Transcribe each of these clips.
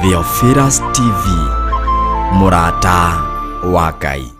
Theophilus TV, Murata wa Ngai.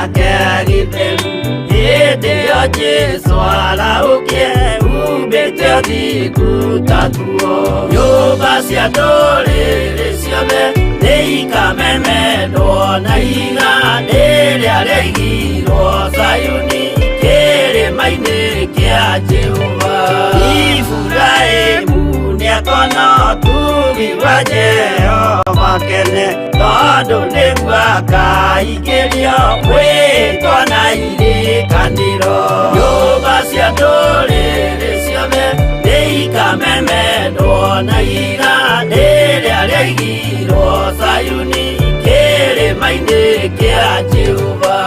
gĩake gĩtheru. Hĩndĩ ĩyo Jesũ araũkie umbĩte ũthingu ta tuo. Nyũmba cia ndũrĩrĩ ciothe nĩikamemendwo na igandĩ rĩrĩa rĩaigirwo Zayuni kĩrĩma-inĩ kĩa Jehova. Iburahĩmu nĩakona ũtugi wa Jehova kene, tondũ nĩguo akaingĩrio mwĩtwo na irĩkanĩro. Nyũmba cia ndũrĩrĩ ciothe nĩikamemendwo na igandĩ rĩrĩa rĩaigirwo Zayuni kĩrĩma-inĩ kĩa Jehova.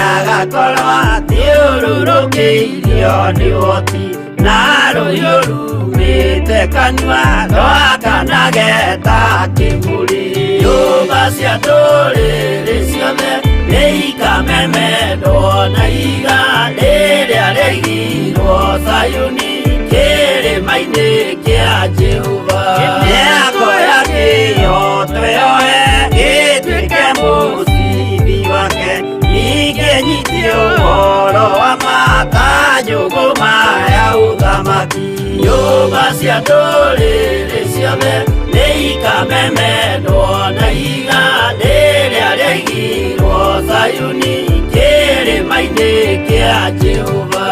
Agakorwo athiũrũrũkĩirio nĩ ũhoti, na rũhiũ rumĩte kanua rwakanageta kĩmũrĩ. Nyũmba cia ndũrĩrĩ ciothe nĩikamemendwo na igandĩ rĩrĩa rĩaigirwo Zayuni kĩrĩma-inĩ kĩa Jehova. Nĩakoya kĩhooto yoe gĩtuĩke mũcibi wake, ningĩ nyitio ũhoro wa makanjũgũ maya ũthamaki. Nyũmba cia ndũrĩrĩ ciothe nĩikamemendwo na igandĩ rĩrĩa rĩaigirwo Zayuni kĩrĩma-inĩ kĩa Jehova.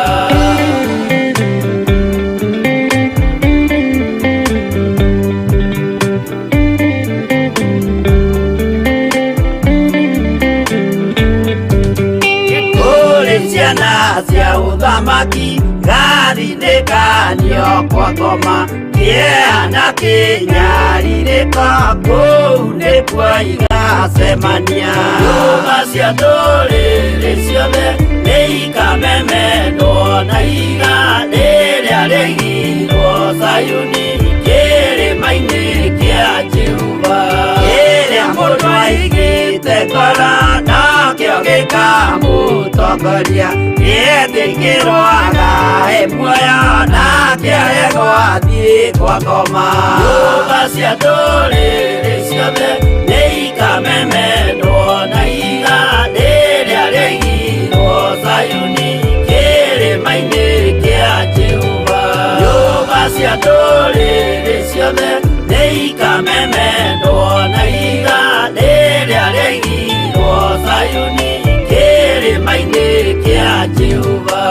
Ciana cia ũthamaki gathinĩkanio kwa ngoma, kĩeha kĩnyarirĩko kũu nĩkuo igacemania. Nyũmba cia ndũrĩrĩ ciothe nĩikamemendwo na igandĩ rĩrĩa rĩaigirwo Zayuni kĩrĩma-inĩ kĩa Jehova. Kĩrĩa mũndũ aigĩte ngoro nakĩo gĩkamũtongoria, gĩetĩkĩrwaga muoyo nake aregwo athiĩ kwa ngoma. Nyũmba cia ndũrĩrĩ ciothe nĩikamemendwo na igandĩ rĩrĩa rĩaigirwo Zayuni kĩrĩma-inĩ kĩa Jehova. Nyũmba cia ndũrĩrĩ ciothe nĩikamemendwo na igandĩ rĩrĩa rĩaigirwo Zayuni kĩrĩma-inĩ kĩa Jehova.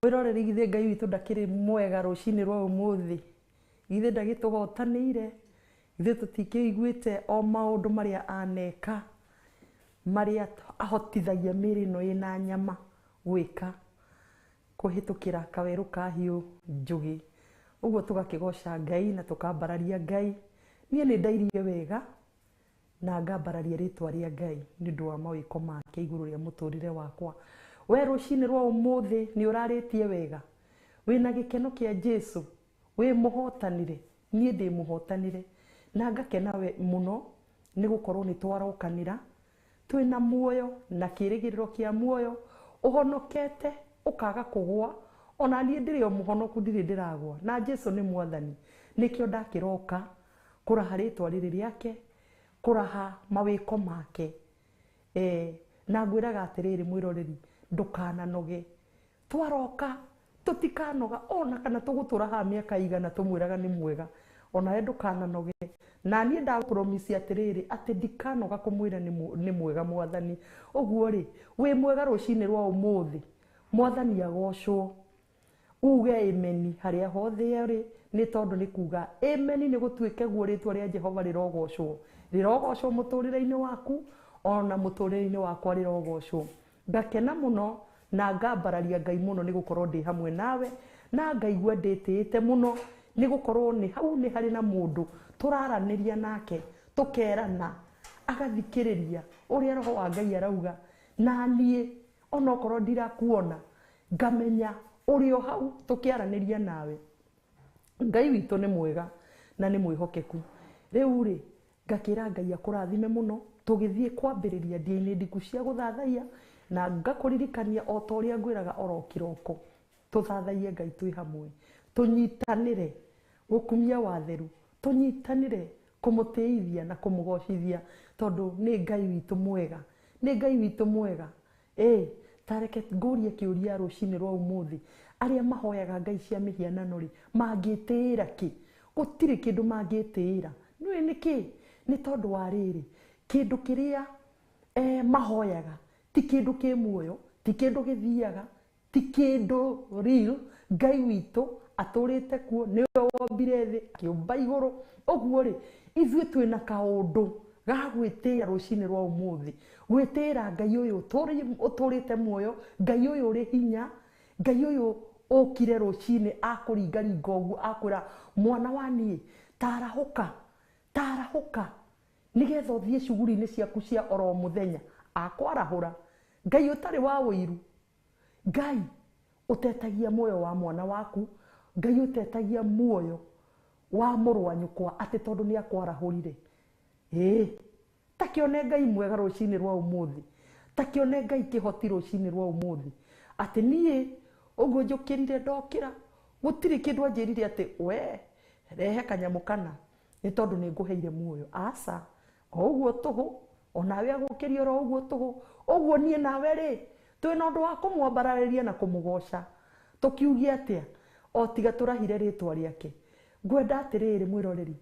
Wirorere githe Ngai witũ ndakĩrĩ mwega rũcinĩ rwa ũmũthĩ. Githe ndagĩtũhotanĩire. Githe tũtikĩiguĩte o maũndũ marĩa aneka, marĩa ahotithagia mĩĩrĩ ĩno ĩna nyama gwĩka kũhĩtũkĩra kawerũ ka hiũ njũgĩ. Ũguo tũgakĩgoca Ngai na tũkambararia Ngai. Niĩ nĩ ndairie wega na ngambararia rĩtwa rĩa Ngai nĩ ũndũ wa mawĩko make igũrũ rĩa mũtũrĩre wakwa. We rũcinĩ rwa ũmũthĩ nĩ ũrarĩtie wega, wĩna gĩkeno kĩa Jesũ, wĩ mũhotanĩre, niĩ ndĩ mũhotanĩre, na ngakena mũno nĩ gũkorwo nĩ twarokanĩra twĩna muoyo na kĩĩrĩgĩrĩro kĩa muoyo, ũhonokete ũkaga kũgwa, ona niĩ ndĩrĩ o mũhonoku ndirĩ ndĩragwa, na Jesũ nĩ mwathani. Nĩkĩo ndakĩroka kũraha rĩtwa rĩrĩ rĩake, kũraha mawĩko make. Na ngwĩraga atĩrĩrĩ mwĩroreri, ndũkananoge. Twaroka tũtikanoga ona kana tũgũtũra haha mĩaka igana tũmwĩraga nĩ mwega, ona we ndũkananoge. Na niĩ ndapromise atĩrĩrĩ atĩ ndikanoga kũmwĩra nĩ mwega mwathani. Ũguo rĩ, wĩ mwega rũcinĩ rwa ũmũthĩ, mwathani agocwo. Uge ameni harĩa hothe ũrĩ, nĩ tondũ nĩ kuga ameni nĩ gũtuĩke guo rĩtwa rĩa Jehova rĩrogocwo. Rĩrogocwo mũtũrĩre-inĩ waku, ona mũtũrĩre-inĩ wakwa rĩrogocwo. Ngakena mũno na ngambararia Ngai mũno nĩ gũkorwo ndĩ hamwe nawe, na ngaigua ndĩtĩĩte mũno nĩ gũkorwo nĩ hau nĩ harĩ na mũndũ tũraranĩria nake, tũkerana, agathikĩrĩria ũrĩa Roho wa Ngai arauga. Na niĩ onokorwo ndirakuona ngamenya ũrĩ o hau tũkĩaranĩria nawe. Ngai witũ nĩ mwega na nĩ mwĩhokeku. Rĩu rĩ, ngakĩra Ngai akũrathime mũno tũgĩthiĩ kwambĩrĩria ndĩ-inĩ ndiku cia gũthathaiya, na ngakũririkania o ta ũrĩa ngwĩraga oro kĩroko, tũthathaie Ngai twĩ hamwe, tũnyitanĩre gũkumia watheru, tũnyitanĩre kũmũtĩithia na kũmũgocithia, tondũ nĩ Ngai witũ mwega, nĩ Ngai witũ mwega. Tareke ngũrie kĩũria rũcinĩ rwa ũmũthĩ, arĩa mahoyaga ngai cia mĩhianano rĩ, mangĩtĩĩra kĩ? Gũtirĩ kĩndũ mangĩtĩĩra. Nĩũĩ nĩkĩ? Nĩ tondũ wa rĩrĩ, kĩndũ kĩrĩa mahoyaga ti kĩndũ kĩ muoyo, ti kĩndũ gĩthiaga, ti kĩndũ real. Ngai witũ atũrĩte kuo, nĩwe wombire thĩ, akĩũmba igũrũ. Ũguo rĩ, ithuĩ twĩna kaũndũ ga gwĩtĩĩra rũcinĩ rwa ũmũthĩ, gwĩtĩĩra Ngai ũyũ ũtũrĩte muoyo, Ngai ũyũ ũrĩ hinya, Ngai ũyũ ũkire rũcinĩ akũringaringa ũguo akwĩra mwana wa niĩ tarahũka, tarahũka nĩgetha ũthiĩ cuguri-inĩ ciaku cia oro mũthenya. Akwarahũra. Ngai ũtarĩ wa ũiru, Ngai ũtetagia muoyo wa mwana waku, Ngai ũtetagia muoyo wa mũrũ wa nyũkwa atĩ tondũ nĩ akwarahũrire. Ta kĩone Ngai mwega rũcinĩ rwa ũmũthĩ, ta kĩone Ngai kĩhoti rũcinĩ rwa ũmũthĩ, atĩ niĩ ũguo njũkĩrire ndokĩra, gũtirĩ kĩndũ anjĩrire atĩ we rehe kanyamũ kana nĩ tondũ nĩ ngũheire muoyo. Aca, o ũguo tũhũ, onawe agũkĩria oro ũguo tũhũ. Ũguo niĩ nawe rĩ, twĩna ũndũ wa kũmwambararĩria na kũmũgoca. Tũkiugie atĩa? O tiga tũrahire rĩtwa rĩake. Ngwenda atĩrĩrĩ mwĩroreri,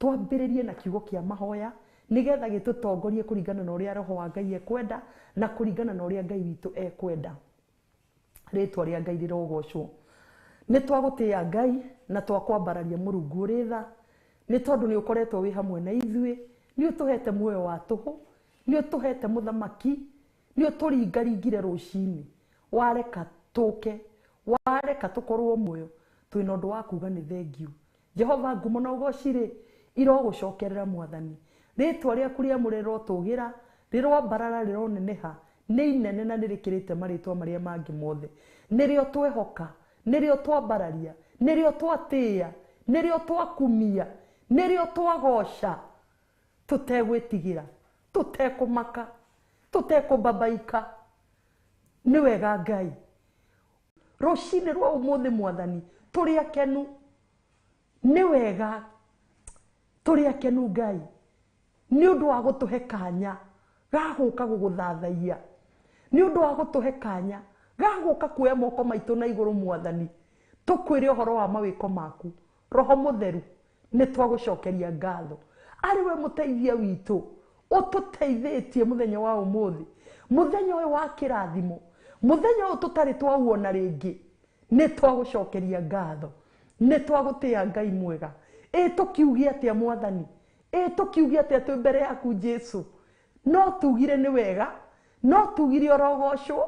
twambĩrĩrie na kiugo kĩa mahoya nĩgetha gĩtũtongorie kũringana na ũrĩa Roho wa Ngai ekwenda na kũringana na ũrĩa Ngai witũ ekwenda. Rĩtwa rĩa Ngai rĩrogocwo. Nĩ twagũtĩĩa Ngai na twakwambararia Mũrungu ũrĩ tha, nĩ tondũ nĩ ũkoretwo wĩ hamwe na ithuĩ, nĩ ũtũhete muoyo wa tũhũ, nĩ ũtũhete mũthamaki, nĩ ũtũringaringire rũcinĩ, wareka tũke, wareka tũkorwo muoyo, twĩna ũndũ wa kuga nĩ thengiũ. Jehova ngumo na ũgoci rĩ, irogũcokerera mwathani. Rĩtwa rĩaku rĩamũre rĩrotũgĩra, rĩrombarara, rĩroneneha, nĩ inene na nĩrĩkĩrĩte marĩtwa marĩa mangĩ mothe. Nĩrĩo twehoka, nĩrĩo twambararia, nĩrĩo twatĩĩa, nĩrĩo twakumia, nĩrĩo twagoca, tũtegwĩtigĩra, tũtekũmaka, tũtekũmbabaika. Nĩ wega Ngai. Rũcinĩ rwa ũmũthĩ mwathani, tũrĩ akenu. Nĩ wega tũrĩ akenu Ngai, nĩ ũndũ wa gũtũhe kanya ga gũka gũgũthathaiya, nĩ ũndũ wa gũtũhe kanya ga gũka kuoya moko maitũ na igũrũ mwathani, tũkwĩre ũhoro wa mawĩko maku. Roho Mũtheru, nĩ twagũcokeria ngatho. Arĩ we mũteithia witũ, ũtũteithĩtie mũthenya wa ũmũthĩ, mũthenya ũyũ wa kĩrathimo, mũthenya ũyũ tũtarĩ twauona rĩngĩ. nĩ twagũcokeria ngatho, nĩ twagũtĩa Ngai mwega. Tũkiuge atĩa Mwathani? Tũkiuge atĩa twĩ mbere yaku Jesu? No tugire nĩ wega, no tugire orogocwo,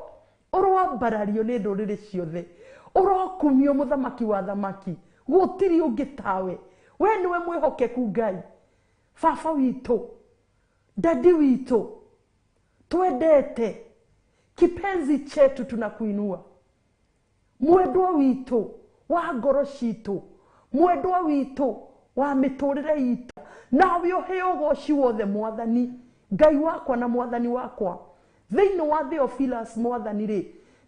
ũroambarario nĩ ndũrĩrĩ ciothe, ũrokumio mũthamaki wa thamaki, gũtirĩ ũngĩ tawe. We nĩwe mwĩhokeku Ngai. Baba witũ, dadi witũ, twendete, kipenzi chetu tunakuinua, mwendwa witũ wa ngoro citũ, mwendwa witũ wa mĩtũrĩre itũ, nawe ũheo ũgoci wothe Mwathani, Ngai wakwa na Mwathani wakwa. Thĩinĩ wa Theophilus Mwathani rĩ,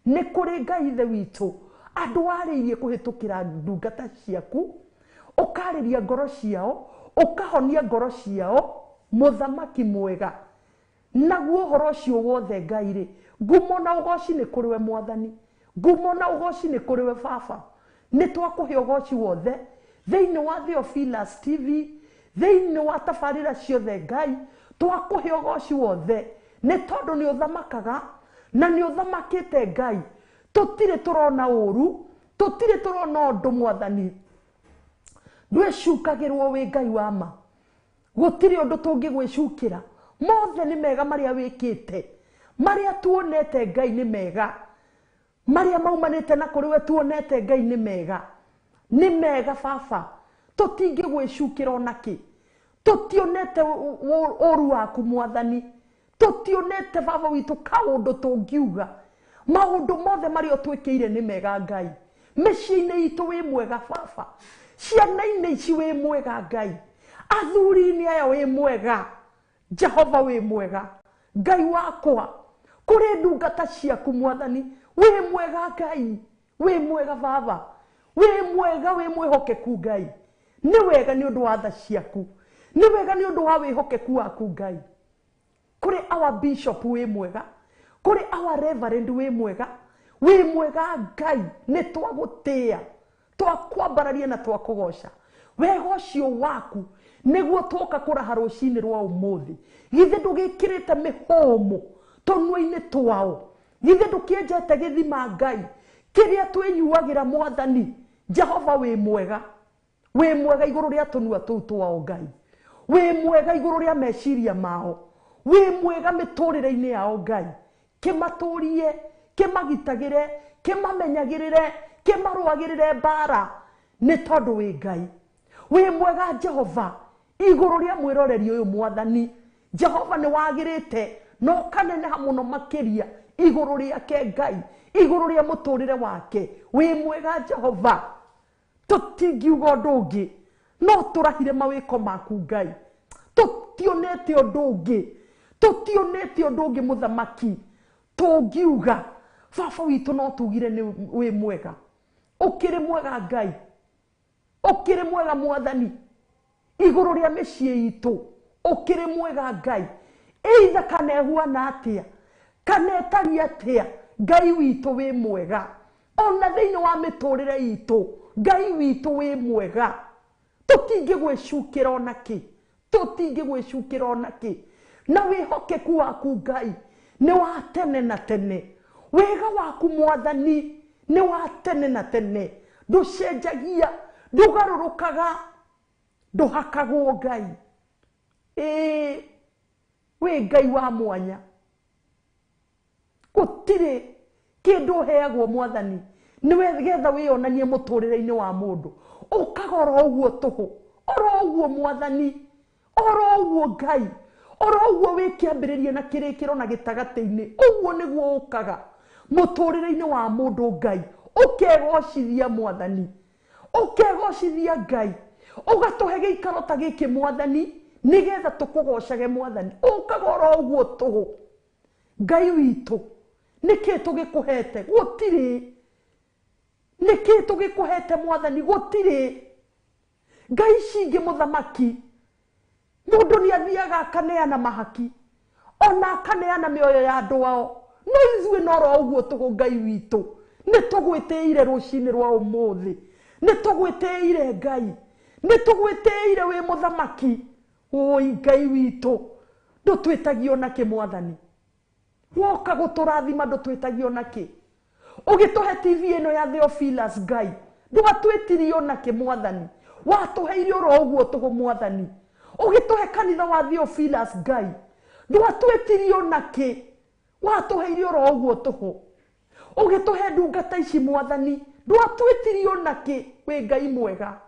nĩ kũrĩ Ngai ithe witũ andũ warĩirie kũhĩtũkĩra ndungata ciaku, ũkarĩria ngoro ciao, ũkahonia ngoro ciao, mũthamaki mwega. Naguo ũhoro ũcio wothe Ngai rĩ, ngumo na ũgoci nĩ kũrĩ we Mwathani, ngumo na ũgoci nĩ kũrĩ we Baba. Nĩ twakũhe ũgoci wothe thĩinĩ wa Theophilus TV, thĩinĩ wa tabarĩra ciothe Ngai, twakũhe ũgoci wothe nĩ tondũ nĩ ũthamakaga na nĩ ũthamakĩte Ngai. Tũtirĩ tũrona ũru, tũtirĩ tũrona ũndũ Mwathani. Ndwĩcukagĩrwo wĩ Ngai wa ma, gũtirĩ ũndũ tũngĩgwĩcukĩra. Mothe nĩ mega marĩa wĩkĩte, marĩa tuonete Ngai nĩ mega, marĩa maumanĩte na kũrĩ we tuonete Ngai nĩ mega, nĩ mega Baba. Tũtingĩgwĩcukĩra ona kĩ, tũtionete ũru waku Mwathani, tũtionete Baba witũ kaũndũ tũngiuga. Maũndũ mothe marĩa ũtwĩkĩire nĩ mega Ngai. Mĩciĩ-inĩ itũ wĩ mwega Baba, ciana-inĩ ici wĩ mwega Ngai, athuri-inĩ aya wĩ mwega, Jehova wĩ mwega, Ngai wakwa. Kũrĩ ndungata ciaku Mwathani, wĩ mwega Ngai, wĩ mwega Baba, wĩ mwega, wĩ mwĩhokeku Ngai. Nĩ wega nĩ ũndũ wa tha ciaku, nĩ wega nĩ ũndũ wa wĩhokeku waku Ngai. Kũrĩ our bishop wĩ mwega, kũrĩ our reverend wĩ mwega, wĩ mwega Ngai. Nĩ twagũtĩa, twakwambararia na twakũgoca. Wega ũcio waku nĩguo twoka kũraha rũcinĩ rwa ũmũthĩ. Githĩ ndũgĩkĩrĩte mĩhũmũ tũnua-inĩ twao? Githĩ ndũkĩenjete gĩthima Ngai kĩrĩa twĩnyuagĩra Mwathani? Jehova wĩ mwega, wĩ mwega igũrũ rĩa tũnua tũu twao Ngai, wĩ mwega igũrũ rĩa meciria mao, wĩ mwega mĩtũrĩre-inĩ yao Ngai. Kĩmatũrie, kĩmagitagĩre, kĩmamenyagĩrĩre, kĩmarũagĩrĩre mbara, nĩ tondũ wĩ Ngai. Wĩ mwega Jehova igũrũ rĩa mwĩroreri ũyũ Mwathani. Jehova nĩ wagĩrĩte na ũkaneneha mũno makĩria igũrũ rĩake Ngai, igũrũ rĩa mũtũrĩre wake. Wĩ mwega Jehova, tũtingiuga ũndũ ũngĩ, no tũrahire mawĩko maku Ngai. Tũtionete ũndũ ũngĩ, tũtionete ũndũ ũngĩ mũthamaki tũngiuga. Baba witũ no tugire nĩ wĩ mwega, ũkĩrĩ mwega Ngai, ũkĩrĩ mwega Mwathani igũrũ rĩa mĩciĩ itũ, ũkĩrĩ mwega Ngai. Eitha kana ehuana atĩa kana etari atĩa, Ngai witũ wĩ mwega. Ona thĩinĩ wa mĩtũrĩre itũ Ngai witũ wĩ mwega. Tũtingĩgwĩcukĩra ona kĩ, tũtingĩgwĩcukĩra ona kĩ. Na wĩhokeku waku Ngai nĩ wa tene na tene, wega waku Mwathani nĩ wa tene na tene. Ndũcenjagia, ndũgarũrũkaga, ndũhakagwo Ngai. Wĩ Ngai wa mwanya, gũtirĩ kĩndũ ũheagwo Mwathani nĩwe getha wĩonanie mũtũrĩre-inĩ wa mũndũ, ũkaga oro ũguo tũhũ, oro ũguo Mwathani, oro ũguo Ngai, oro ũguo wĩkĩambĩrĩria na kĩrĩkĩro na gĩtagatĩ-inĩ, ũguo nĩguo ũkaga mũtũrĩre-inĩ wa mũndũ Ngai. Ũkegocithia Mwathani, ũkegocithia Ngai, ũgatũhe gĩikaro ta gĩkĩ Mwathani, nĩgetha tũkũgocage Mwathani. Ũkaga oro ũguo tũhũ. Ngai witũ, nĩkĩ tũgĩkũhete? Gũtirĩ. Nĩkĩ tũgĩkũhete Mwathani? Gũtirĩ. Ngai cingĩ mũthamaki, mũndũ nĩ athiaga akaneana mahaki, ona akaneana mĩoyo ya andũ ao. No ithuĩ no ro ũguo tũhũ Ngai witũ. Nĩ tũgwĩtĩire rũcinĩ rwa ũmũthĩ, nĩ tũgwĩtĩire Ngai, nĩ tũgwĩtĩire wĩ mũthamaki. Oi Ngai witũ, ndũtwĩtagio na kĩ Mwathani? Woka gũtũrathima ndũtwĩtagio na kĩ? Ugituhe TV ino ya Theophilus Ngai. Ndwatwetirie ona ki Mwathani. Watuheire oro uguo tugu Mwathani. Ugituhe kanitha wa Theophilus Ngai. Ndwatwetirie ona ki. Watuheire oro uguo tugu. Ugituhe ndungata ici Mwathani. Ndwatwetirie ona ki. We Ngai mwega.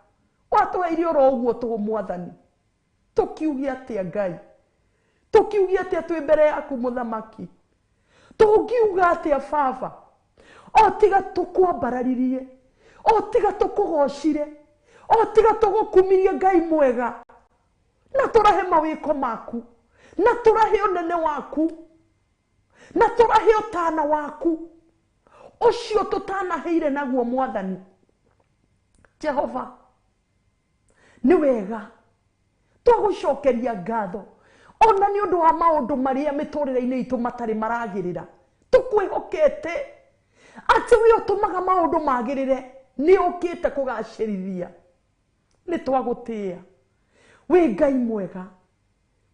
Watuheire oro uguo tugu Mwathani. Tukiugia atia Ngai. Tukiugia atia twi mbere yaku Muthamaki. Tungiuga atia Baba. O tiga tukwambararirie. O tiga tukugocire. O tiga tugukumirie Ngai mwega. Na turahe mawiko maku. Na turahe unene waku. Na turahe utana waku. Ucio tutanaheire naguo Mwathani. Jehova. Ni wega. Twagucokeria ngatho. Ona ni undu wa maundu maria miturire-ini itu matari maragirira. Tukwihokete ati we utumaga maundu magirire. Ni ukite kugacirithia. Ni twagutia. We Ngai mwega.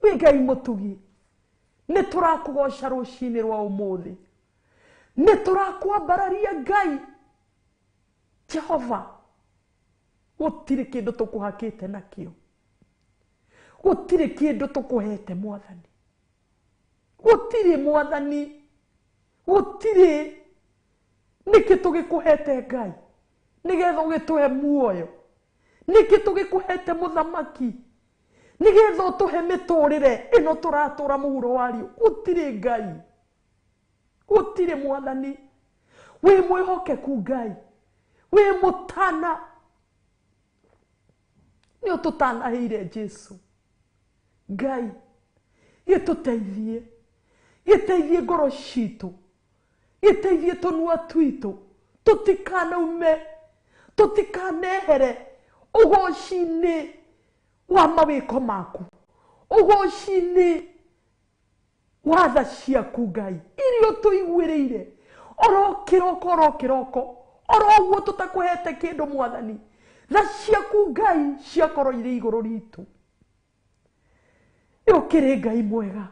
We Ngai mutugi. Ni turakugoca rucini rwa umuthi. Ni turakwambararia Ngai. Jehova. Gutire kindu tukuhakite nakio. Gutire kindu tukuhete Mwathani. Gutire Mwathani. Gutire. Niki tugikuhete Ngai. Nigetha ugituhe muoyo. Niki tugikuhete Muthamaki. Nigetha utuhe miturire ino turatura muhuro wario. Gutire Ngai. Gutire Mwathani. We mwihokeku Ngai. We mutana. Ni ututanaheire Jesu. Ngai, gituteithie. Giteithie ngoro citu. Giteithie tunua twitu. Tutikanaume. Tutikanehere. Ugoci-ini wa mawiko maku. Ugoci-ini wa tha ciaku Ngai. Irio tuiguiriire. Oro kiroko. Oro uguo tutakuhete kindu Mwathani. Tha ciaku Ngai ciakorwo iri iguru ritu. Yukire Ngai mwega.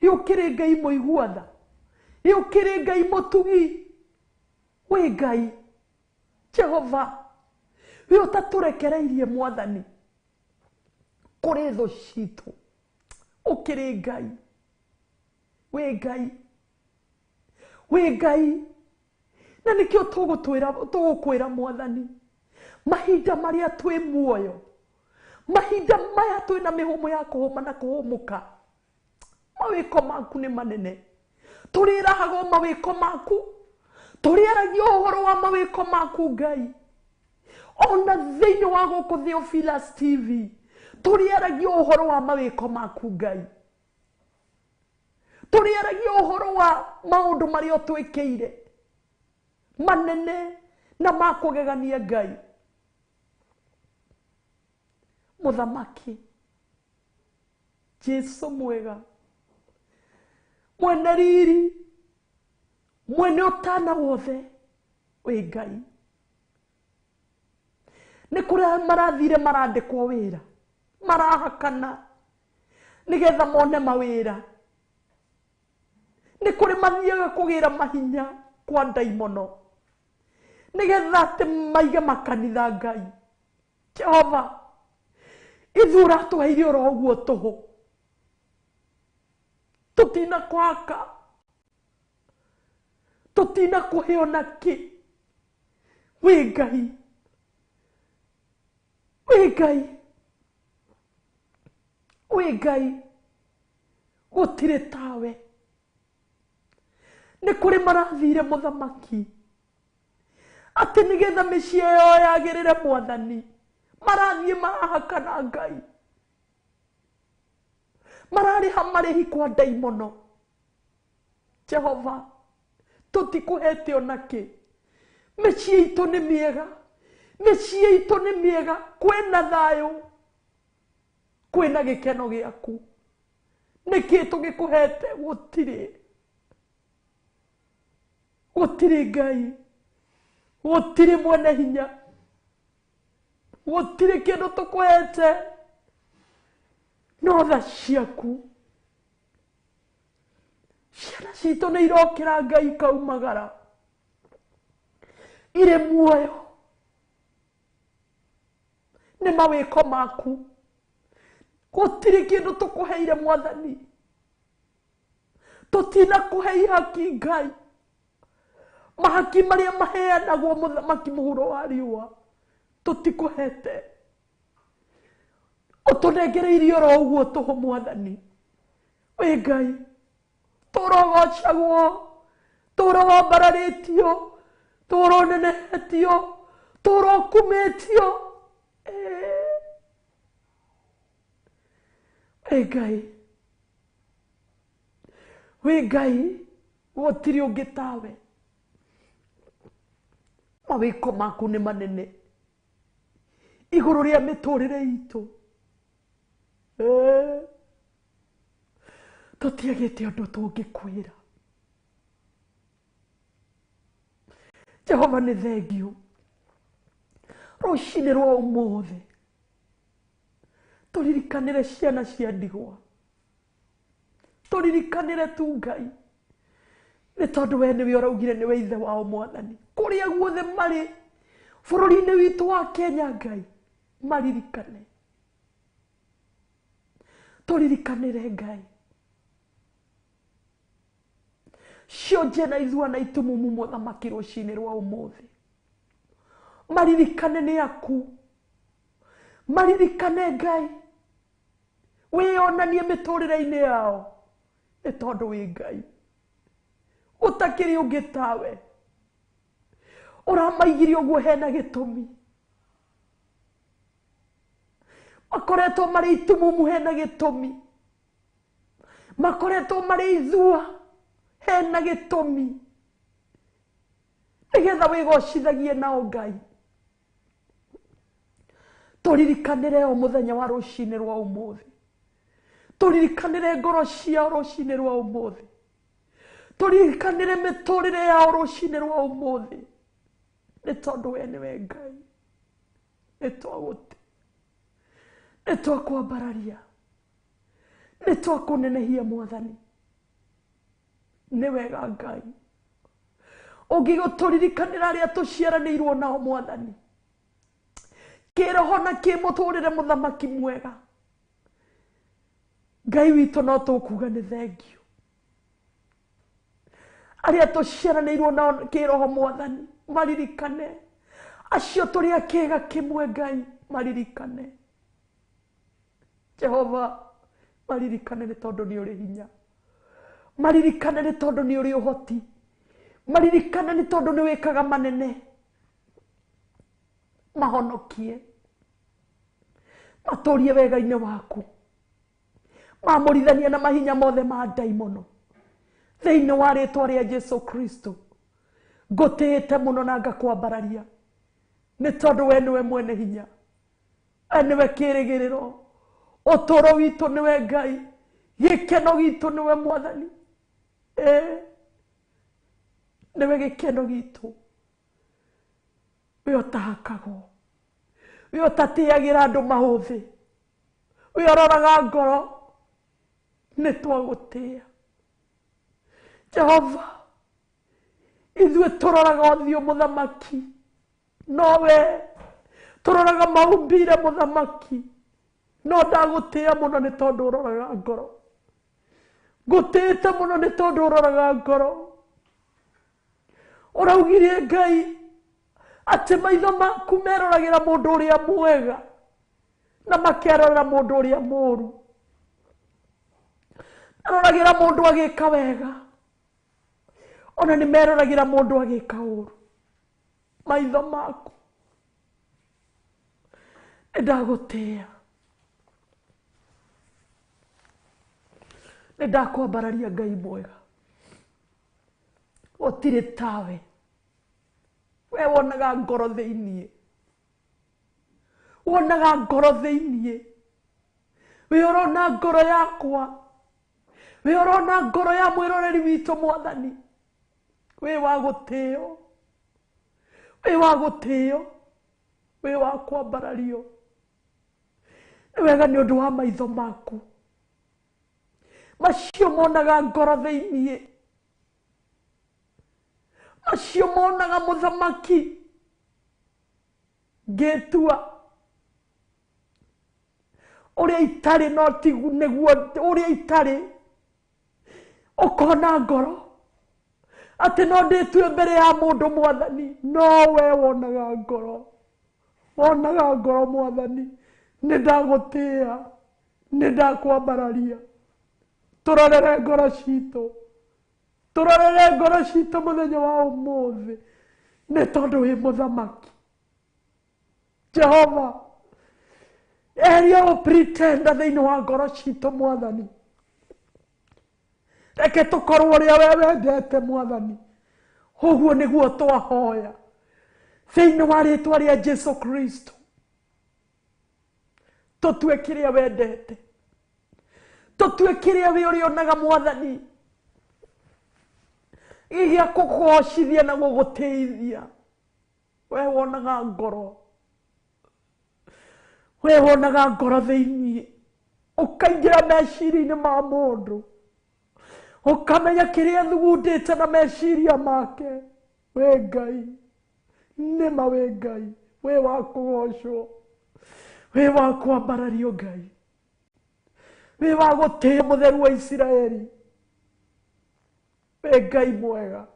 Yukire Ngai muiguatha. Yukire Ngai mutugi. We Ngai. Jehova. We utaturekereirie Mwathani. Kuri tho citu. Ukire Ngai. We Ngai. We Ngai. Na nikio tugukwira Mwathani. Mahinda maria twi muoyo. Mahinda maya twi na mihumo ya kuhuma na kuhumuka. Mawiko maku ni manene. Turirahago mawiko maku. Turiaragio uhoro wa mawiko maku Ngai. Ona thiini wa guku Theophilus TV. Turiaragio uhoro wa mawiko maku Ngai. Turiaragio uhoro wa maundu maria twikeire. Manene na makugegania Ngai. Muthamaki. Jesu mwega. Mwene riri. Mwene utana wothe. We Ngai. Ni kuria marathire marandikwo wira. Marahakana. Nigetha mone mawira. Ni kuri mathiaga kugira mahinya kwa ndaimono. Nigetha ati maige makanitha Ngai. Jehova. Ithura tuheire oro uguo tuhu. Tutina kwaka. Tutina kuheo naki. We Ngai. We Ngai. We Ngai. Gutire tawe. Ni kuri marathire Muthamaki. Ati nigetha micii yo yagirire Mwathani. Marathie marahakana Ngai. Marariha marihi kwa ndaimono. Jehova. Tutikuhete onaki. Micii itu ni miega. Micii itu ni miega. Kwina thayo. Kwina gikeno giaku. Niki tugikuhete gutire. Gutire Ngai. Gutire mwene hinya. Gutire kindu tukwete. No tha ciaku. Ciana citu ni irokira Ngai kaumagara. irĩ muoyo nĩ mawĩko maku. Gũtirĩ kĩndũ tũkũheire Mwathani, tũtinakũhe ihaki Ngai. Mahaki marĩa maheanagwo mũthamaki mũhuro wa riũa tũtikũhete. Ũtũnengereirie oro ũguo tũhũ Mwathani. Wĩ Ngai, tũrogocagwo, tũrombararĩtio, tũronenehetio, tũrokumĩtio. Wĩ Ngai, wĩ Ngai, gũtirĩ ũngĩ tawe. Mawĩko maku nĩ manene igũrũ rĩa mĩtũrĩre itũ. Tũtiagĩte ũndũ tũngĩkwĩra. Jehova nĩ thengiũ. Rũcinĩ rwa ũmũthĩ tũririkanĩre ciana cia ndigwa, tũririkanĩre tu Ngai, nĩ tondũ we nĩwe ũraugire nĩwe ithe wao Mwathani. Kũrĩa guothe marĩ bũrũri-inĩ witũ wa Kenya, Ngai, maririkane. Tũririkanĩre Ngai cionje na ithuana itumumu mũthamaki rũcinĩ rwa ũmũthĩ. Maririkane nĩ aku, maririkane Ngai, wĩonanie mĩtũrĩre-inĩ yao, nĩ tondũ wĩ Ngai, gũtakĩrĩ ũngĩ tawe. Ũramaigire ũguo hena gĩtũmi. Makoretwo marĩ itumumu hena gĩtũmi. Makoretwo marĩ ithua hena gĩtũmi. Nĩgetha wĩgocithagie nao Ngai. Tũririkanĩre o mũthenya wa rũcinĩ rwa ũmũthĩ. Tũririkanĩre ngoro ciao rũcinĩ rwa ũmũthĩ. Tũririkanĩre mĩtũrĩre yao rũcinĩ rwa ũmũthĩ. Nĩ tondũ we nĩwe Ngai. Nĩ twagũte, nĩ twakwambararia, nĩ twakũnenehia Mwathani. Nĩ wega Ngai ũngĩgũtũririkanĩra arĩa tũciaranĩirwo nao Mwathani, kĩroho na kĩmũtũrĩre mũthamaki mwega. Ngai witũ no tũkuga nĩ thengiũ. Arĩa tũciaranĩirwo nao kĩroho Mwathani, maririkane. Acio tũrĩ a kĩĩga kĩmwe Ngai, maririkane. Jehova, maririkane nĩ tondũ nĩ ũrĩ hinya. Maririkane nĩ tondũ nĩ ũrĩ ũhoti. Maririkane nĩ tondũ nĩ wĩkaga manene. Mahonokie, matũrie wega-inĩ waku, mamũrithanie na mahinya mothe ma ndaimono thĩinĩ wa rĩĩtwa rĩa Jesũ Kristo. Ngũtĩĩte mũno na ngakwambararia nĩ tondũ we nĩwe mwene hinya, we nĩwe kĩĩrĩgĩrĩro. Ũtũũro witũ nĩwe Ngai, gĩkeno gitũ nĩwe Mwathani. Nĩwe gĩkeno gitũ. We ũtahakagwo, we ũtatĩagĩra andũ mahũthĩ, we ũroraga ngoro. Nĩ twagũtĩĩa Jehova. Ithuĩ tũroraga ũthiũ mũthamaki, no we tũroraga maumbire mũthamaki. No ndagũtĩĩa mũno nĩ tondũ ũroraga ngoro. Ngũtĩĩte mũno nĩ tondũ ũroraga ngoro. Ũraugire Ngai atĩ maitho maku meroragĩra mũndũ ũrĩa mwega na makerorera mũndũ ũrĩa mũũru. Meroragĩra mũndũ agĩka wega, ona nĩ meroragĩra mũndũ agĩka ũũru. Maitho maku nĩ ndagũtĩĩa, nĩ ndakwambararia Ngai mwega. Gũtirĩ tawe. We wonaga ngoro thĩiniĩ, wonaga ngoro thĩiniĩ. We ũrona ngoro yakwa, we ũrona ngoro ya mwĩroreri witũ Mwathani. We wa gũtĩĩo, we wa gũtĩĩo, we wa kwambarario. Nĩ wega nĩ ũndũ wa maitho maku macio monaga ngoro thĩiniĩ, macio monaga mũthamaki ngetua uria itari no tigu niguo uria itari ukona ngoro ati no nditue mbere ya mundu mwathani no we wonaga ngoro mwathani nindagutia nindakwambararia turorere ngoro citu muthenya wa umuthi ni tondu wi muthamaki Jehova eria o pretenda thiini wa ngoro citu mwathani reke tukorwo uria we wendete mwathani uguo niguo twahoya thiini wa ritwa ria Jesu Kristo tutue kiria wendete tutue kiria we urionaga mwathani igia kugocithia na guguteithia we wonaga ngoro thiini ukaingira meciria-ini ma mundu ukamenya kiria thugundite na meciria make we Ngai nima we Ngai we wa kugocwo we wa kwambarario Ngai we wa gutia mutheru wa Israeli we Ngai mwega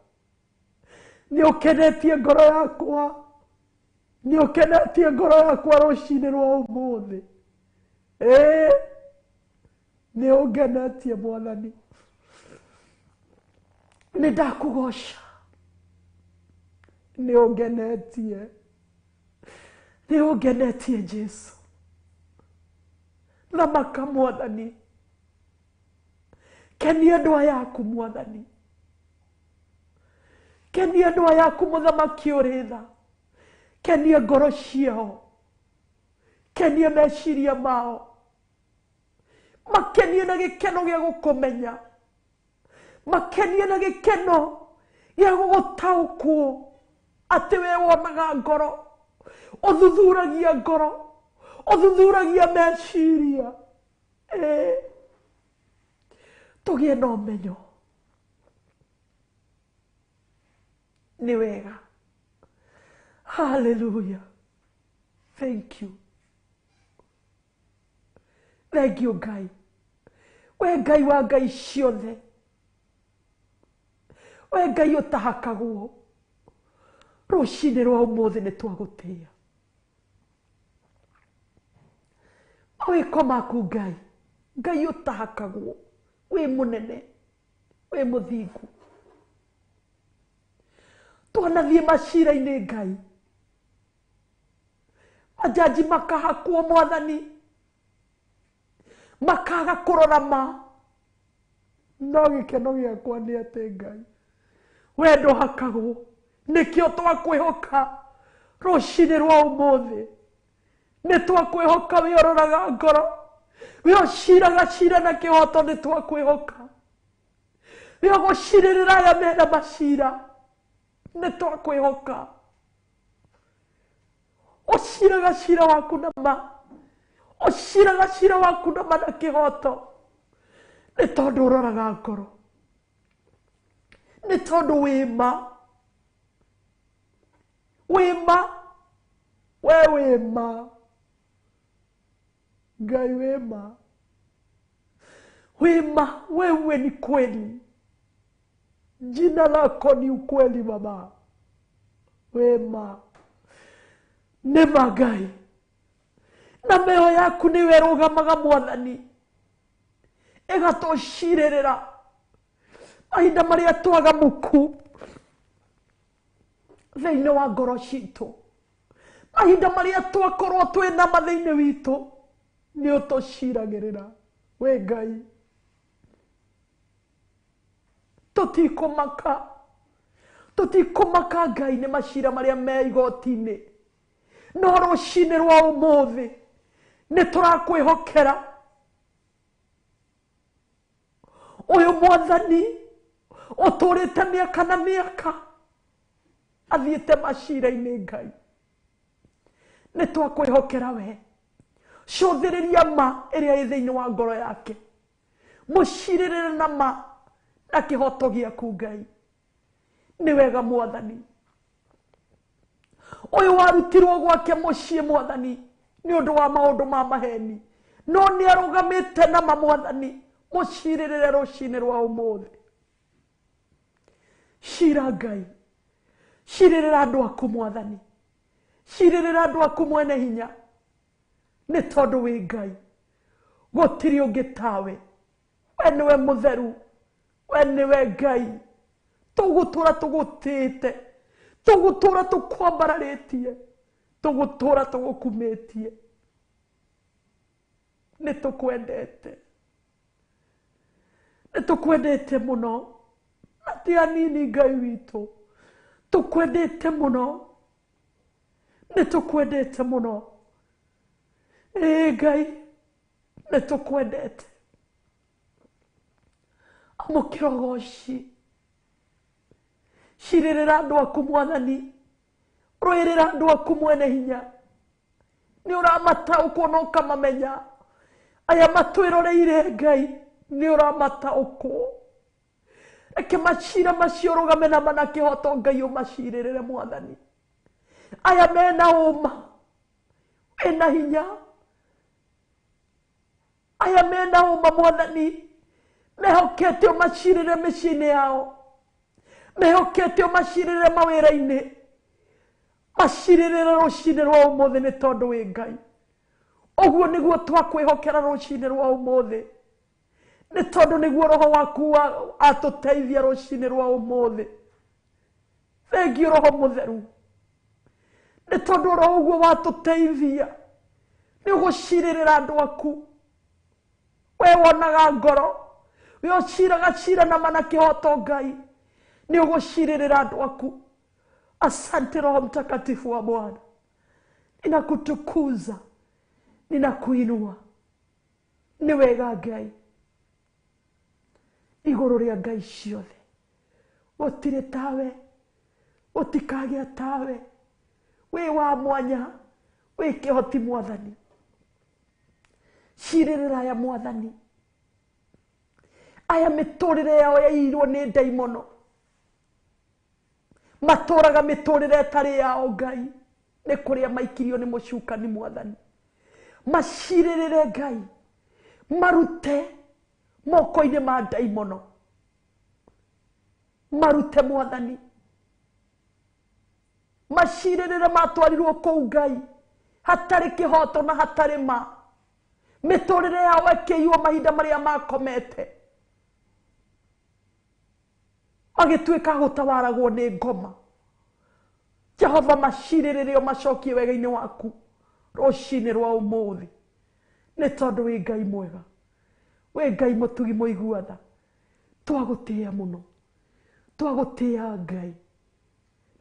ni ukenetie ngoro yakwa rucini rwa umuthi ni ungenetie mwathani ni ndakugoca ni ungenetie Jesu thamaka mwathani kenia ndwa yaku mwathani kenia ndwa yaku muthamaki uri tha kenia ngoro ciao kenia meciria mao makenie na gikeno gia gukumenya makenie na gikeno gia gugutaukwo ati we wonaga ngoro uthuthuragia ngoro uthuthuragia meciria tugie na umenyo ni wega hallelujah thank you Ngai we Ngai wa ngai ciothe we Ngai utahakagwo rucini rwa umuthi ni twagutia mawiko maku Ngai utahakagwo we munene we muthingu twanathie macira-ini Ngai majaji makahakwo mwathani makaga kurora ma no gikeno giakwa ni ati Ngai we nduhakagwo nikio twakwihoka rucini rwa umuthi ni twakwihoka we uroraga ngoro we uciraga cira na kihoto ni twakwihoka we uguciririra aya mena macira ni twakwihoka uciraga cira waku na ma uciraga cira waku na ma na kihoto ni tondu uroraga ngoro ni tondu wima Ngai wima wewe ni kweli jina lako ni ukweli baba wema nema Ngai na meho yaku ni werugamaga mwathani igatucirĩrĩra mahinda maria twagamuku thĩinĩ wa ngoro citũ mahinda maria twakorwo twĩna mathĩinĩ witũ ni ũtũciragĩrĩra we Ngai tutikumaka Ngai nĩ macira maria me igoti-inĩ no rucini rwa umuthi ni turakwihokera uyu mwathani uturite miaka na miaka athiite macira-ini Ngai ni twakwihokera we cuthiriria ma iria i thiini wa ngoro yake muciririre na ma na kihoto giaku Ngai ni wega mwathani Uyu warutirwo gwake muciĩ Mwathani nĩ ũndũ wa maũndũ ma maheni, no nĩ arũgamĩte na Mwathani mũcirĩrĩre rũcinĩ rwa ũmũthĩ. Cira Ngai, cirĩrĩra andũ aku Mwathani, cirĩrĩra andũ aku mwene hinya, nĩ tondũ wĩ Ngai, gũtirĩ ũngĩ tawe. We nĩwe mũtheru, we nĩwe Ngai. Tũgũtũra tũgũtĩte, tũgũtũra tũkwambararĩtie, tũgũtũra tũgũkumĩtie. Nĩ tũkwendete, nĩ tũkwendete mũno, na ti anini Ngai witũ. Tũkwendete mũno, nĩ tũkwendete mũno. Ngai, nĩ tũkwendete. Amũkĩra ũgooci, cirĩrĩra andũ aku Mwathani, rũĩrĩra andũ aku mwene hinya. Nĩ ũramataũkwo na ũkamamenya. Aya matwĩroreire Ngai, nĩ ũramataũkwo. Reke macira macio ũrũgame na kĩhoto Ngai ũmacirĩrĩre Mwathani. Aya mena ũma, mena hinya. Aya mena ũma Mwathani, mehokete ũmacirĩrĩre mĩciĩ-inĩ yao, mehokete ũmacirĩrĩre mawĩra-inĩ, macirĩrĩre rũcinĩ rwa ũmũthĩ nĩ tondũ wĩ Ngai. Ũguo nĩguo twakwĩhokera rũcinĩ rwa ũmũthĩ, nĩ tondũ nĩguo Roho waku atũteithia rũcinĩ rwa ũmũthĩ. Thengiũ Roho Mũtheru, nĩ tondũ Roho ũguo watũteithia, nĩ ũgũcirĩrĩra andũ aku. We wonaga ngoro, we ũciraga cira na kĩhoto Ngai, nĩ ũgũcirĩrĩra andũ aku. Asante Roho Mtakatifu wa Bwana, ninakutukuza, ninakuinua. Nĩ wega Ngai, igũrũ rĩa Ngai ciothe gũtirĩ tawe, gũtikagĩa tawe. We wa mwanya, we kĩhoti Mwathani. Cirĩrĩra aya Mwathani, aya mĩtũrĩre yao yaiyirwo nĩ ndaimono, matũraga mĩtũrĩre ĩtarĩ yao Ngai, nĩ kũrĩa maikirio nĩ mũcukani Mwathani. Macirĩrĩre Ngai, marute moko-inĩ ma ndaimono, marute Mwathani. Macirĩrĩre matwarirwo kũu Ngai, hatarĩ kĩhoto na hatarĩ ma. Mĩtũrĩre yao ĩkĩiywo mahinda marĩa makomete, magĩtuĩka gũtawaragwo nĩ ngoma. Jehova, macirĩrĩre macokie wega-inĩ waku rũcinĩ rwa ũmũthĩ, nĩ tondũ wĩ Ngai mwega, wĩ Ngai mũtugi mũigua-tha. Twagũtĩĩa mũno, twagũtĩĩa Ngai,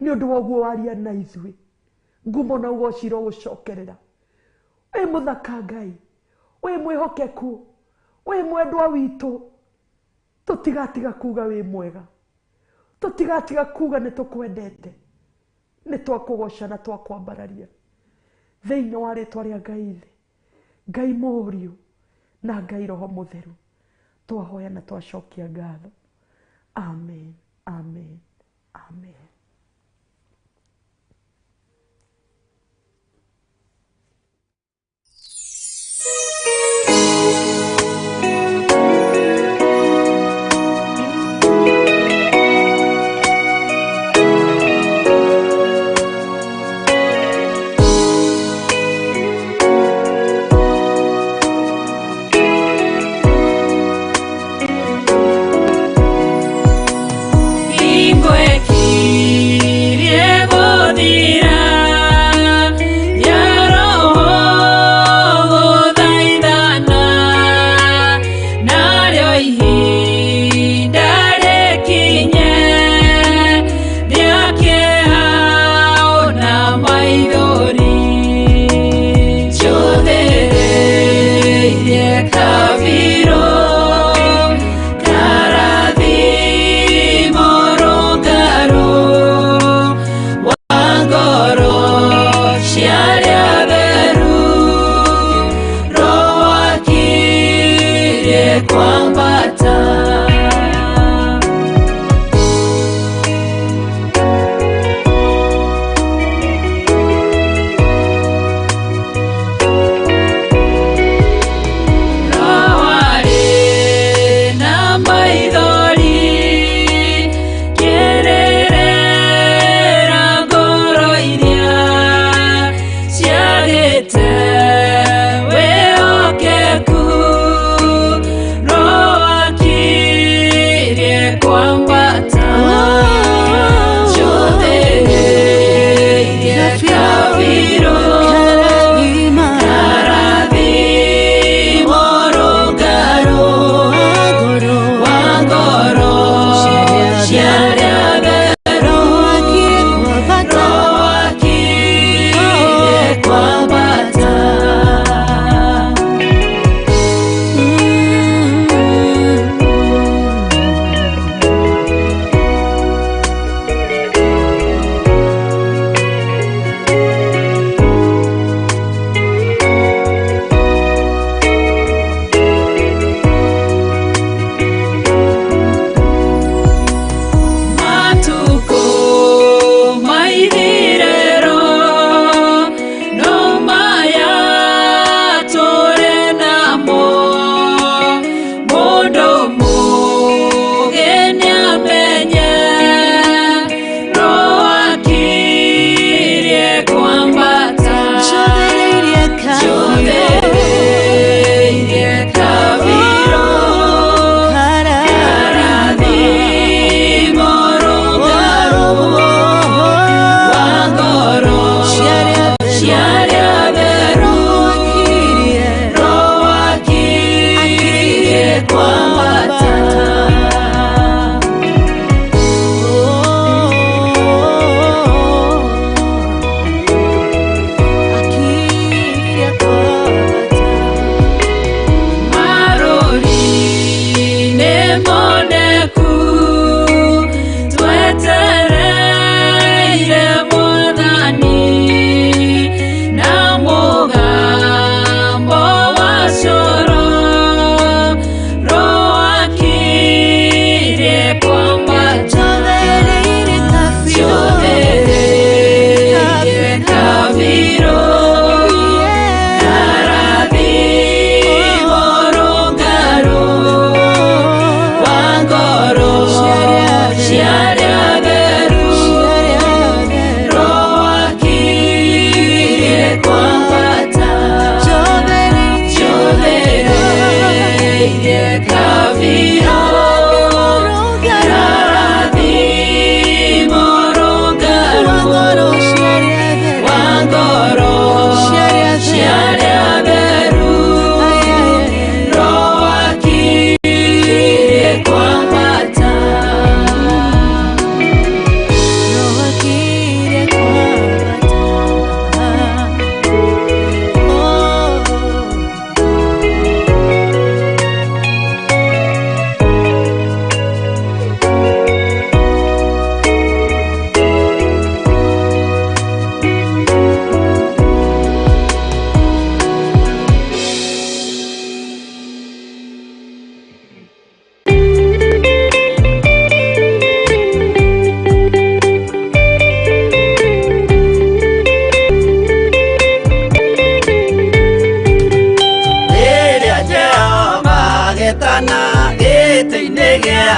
nĩ ũndũ wa ũguo waria na ithuĩ, ngumo na ũgooci rogũcokerera. Wĩ mũthaka Ngai, wĩ mwĩhokeku, wĩ mwendwa witũ. Tũtigatiga kuga wĩ mwega, tũtigatiga kuga nĩ tũkwendete, nĩ twakũgoca na twakwambararia thĩinĩ wa rĩtwa rĩa Ngai Ithe, Ngai Mũriũ na Ngai Roho Mũtheru. Twahoya na twacokia ngatho. Amen, amen, amen.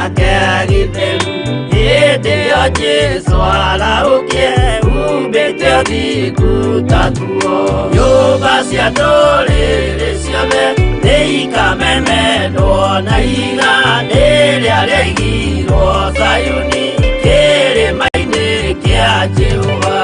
giake gĩtheru hĩndĩ ĩyo Jesũ araũkie umbĩte ũthingu taguo nyũmba cia ndũrĩrĩ ciothe nĩikamemendwo na igandĩ rĩrĩa rĩaigirwo Zayuni kĩrĩma-inĩ kĩa Jehova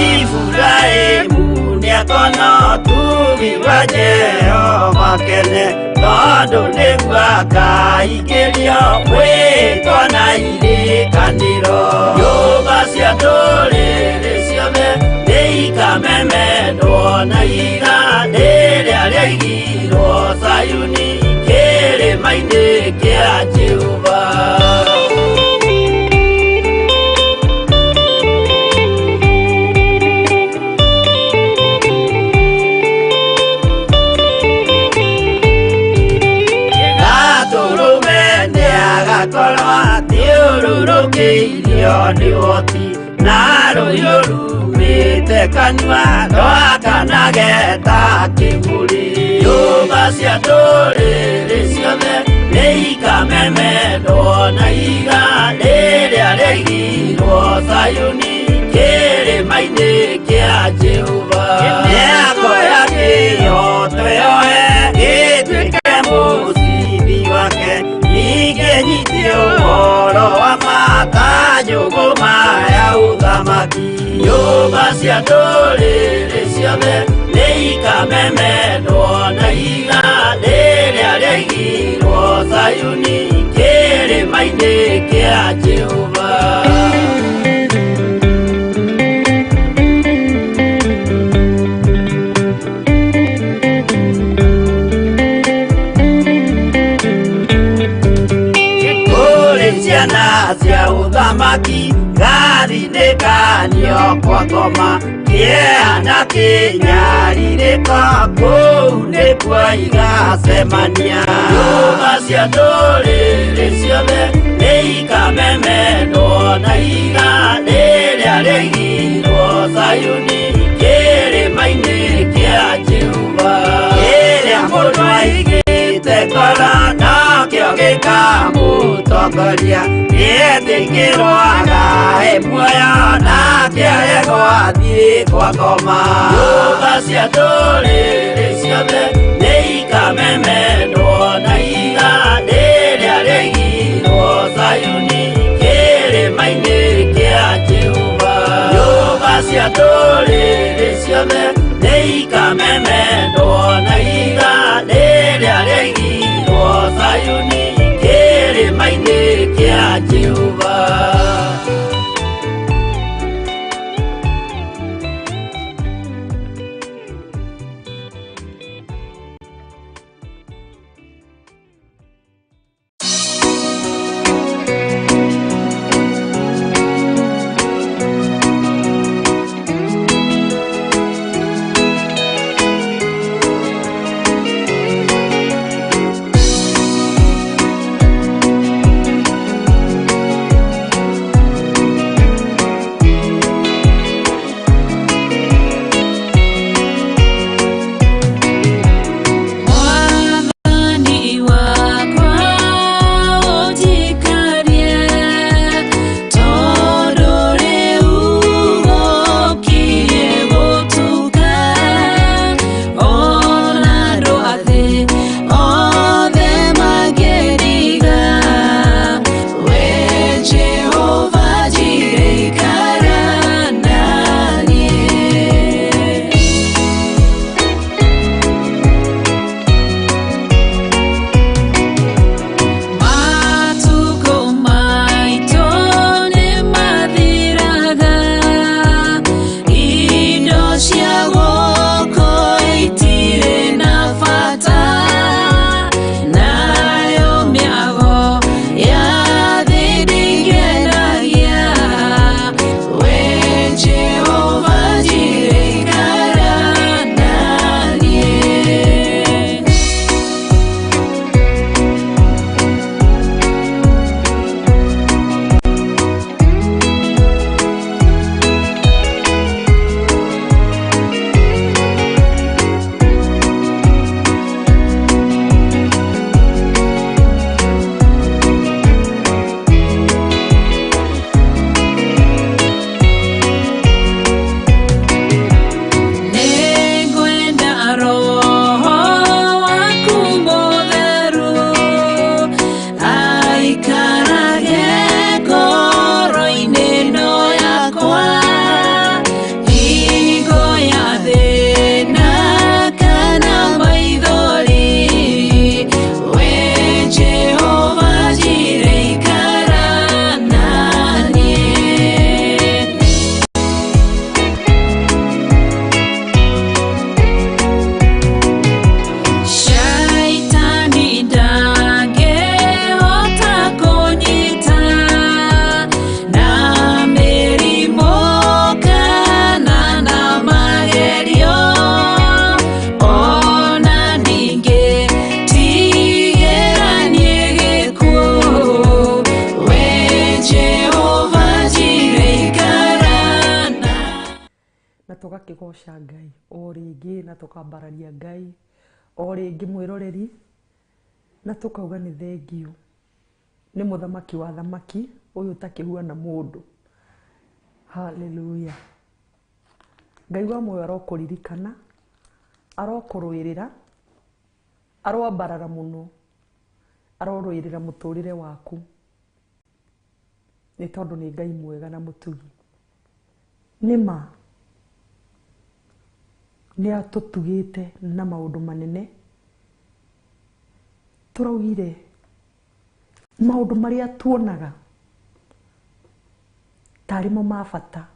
Iburahĩmu nĩakona ũtugi wa Jehova kene tondũ nĩguo akaingĩrio mwĩtwo na irĩkanĩro nyũmba cia ndũrĩrĩ ciothe nĩikamemendwo na igandĩ rĩrĩa rĩaigirwo Zayuni kĩrĩma-inĩ kĩa Jehova agakorwo athiũrũrũkĩirio nĩ ũhoti na rũhiũ rumĩte kanua rwakanage ta kĩmũrĩ nyũmba cia ndũrĩrĩ ciothe nĩikamemendwo na igandĩ rĩrĩa rĩaigirwo Zayuni kĩrĩma-inĩ kĩa Jehova nĩakoya kĩhooto yoe gĩtuĩke mũcithi wake ningĩnyitio ũhoro wa makanjũgũ maya ũthamaki nyũmba cia ndũrĩrĩ ciothe nĩikamemendwo na igandĩ rĩrĩa rĩaigirwo Zayuni kĩrĩma-inĩ kĩa Jehova ciana cia ũthamaki gathinĩkanio kwa ngoma kĩeha kĩnyarirĩka kũu nĩkuo igacemania nyũmba cia ndũrĩrĩ ciothe nĩikamemendwo na igandĩ rĩrĩa rĩaigirwo Zayuni kĩrĩma-inĩ kĩa Jehova kĩrĩa mũndũ aigĩte ngoro nakĩo gĩkamũtongoria nĩetĩkĩrwaga muoyo nake aregwo athiĩ kwa ngoma nyũmba cia ndũrĩrĩ ciothe nĩikamemendwo na igandĩ rĩrĩa rĩaigirwo Zayuni kĩrĩma-inĩ kĩa Jehova nyũmba cia ndũrĩrĩ ciothe nĩikamemendwo na igandĩ rĩrĩa rĩaigirwo Zayuni kĩrĩma-inĩ kĩa Jehova tũgakĩgoca Ngai o rĩngĩ na tũkambararia Ngai o rĩngĩ mwĩroreri na tũkauga nĩ thengio nĩ mũthamaki wa thamaki ũyũ ũtakĩhuana mũndũ. Haleluya. Ngai wa muoyo arokũririkana, arokũrũĩrĩra, aroambarara mũno, arorũĩrĩra mũtũrĩre waku nĩ tondũ nĩ Ngai mwega na mũtugi. Nĩma nĩ atũtugĩte na maũndũ manene. Tũraugire maũndũ marĩa tuonaga tarimo ma bata,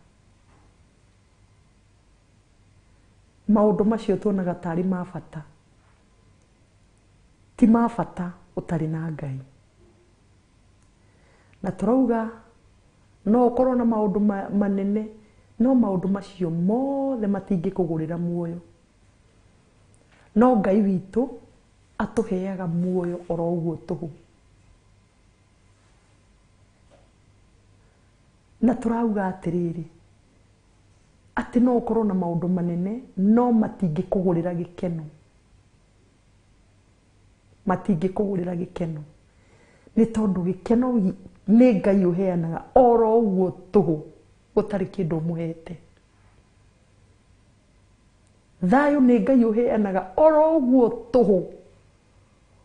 maũndũ macio tuonaga tarĩ ma bata, ti ma bata ũtarĩ na Ngai. Na tũrauga no ũkorwo na maũndũ manene, no maũndũ macio mothe matingĩkũgũrĩra muoyo. No Ngai witũ atũheaga muoyo oro ũguo tũhũ. Na tũrauga atĩrĩrĩ, atĩ no ũkorwo na maũndũ manene no matingĩkũgũrĩra gĩkeno. Matingĩkũgũrĩra gĩkeno nĩ tondũ gĩkeno nĩ Ngai ũheanaga oro ũguo tũhũ gũtarĩ kĩndũ ũmũhete. Thayũ nĩ Ngai ũheanaga oro ũguo tũhũ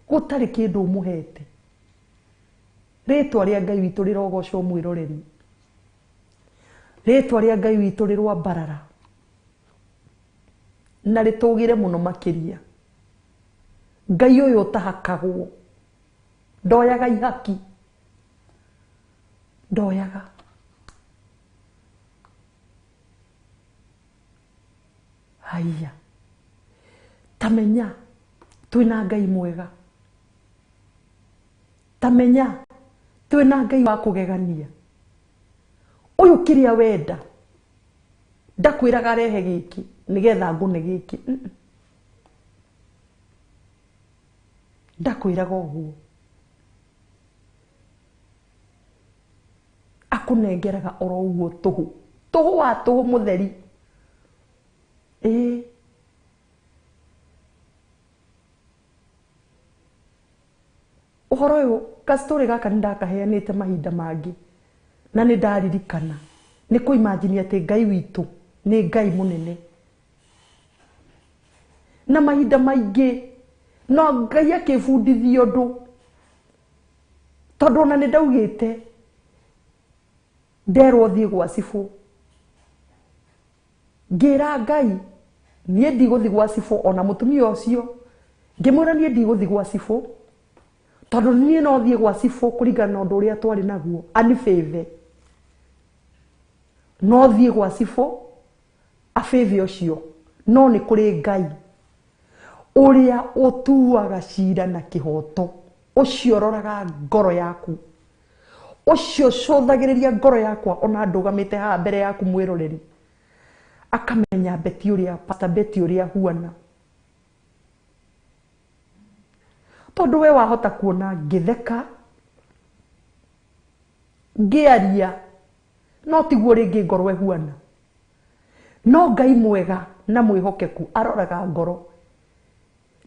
gũtarĩ kĩndũ ũmũhete. Rĩtwa rĩa Ngai witũ rĩrogocwo mwĩroreri. Rĩtwa rĩa Ngai witũ rĩroambarara na rĩtũgĩre mũno makĩria. Ngai ũyũ ũtahakagwo, ndoyaga ihaki, ndoyaga. Haiya, tamenya twĩna Ngai mwega, tamenya twĩna Ngai wa kũgegania. Ũyũ kĩrĩa wenda ndakwĩraga arehe gĩkĩ nĩgetha ngũne gĩkĩ, ndakwĩraga ũguo. Akũnengeraga oro ũguo tũhũ, tũhũ wa tũhũ mũtheri. Ũhoro ũyũ gastori gaka nĩndakaheanĩte mahinda mangĩ na nĩ ndaririkana nĩ kũimagine atĩ Ngai witũ nĩ Ngai mũnene. Na mahinda maingĩ no Ngai akĩbundithia ũndũ, tondũ ona nĩ ndaugĩte nderwo thiĩ gwa cibũ, ngĩra Ngai niĩ ndigũthiĩ gwa cibũ. Ona mũtumia ũcio ngĩmwĩra niĩ ndigũthiĩ gwa cibũ tondũ niĩ no thiĩ gwa cibũ kũringana na ũndũ ũrĩa twarĩ naguo anibĩbe. No thiĩ gwa cibũ abĩbe ũcio, no nĩ kũrĩ Ngai ũrĩa ũtuaga cira na kĩhoto, ũcio ũroraga ngoro yaku, ũcio ũcũthagĩrĩria ngoro yakwa ona ndũgamĩte haha mbere yaku mwĩroreri, akamenya Beti ũrĩa, Pastor Beti ũrĩa huana. Tondũ we wahota kuona ngĩtheka, ngĩaria, no tiguo rĩngĩ ngoro ehuana. No Ngai mwega na mwĩhokeku aroraga ngoro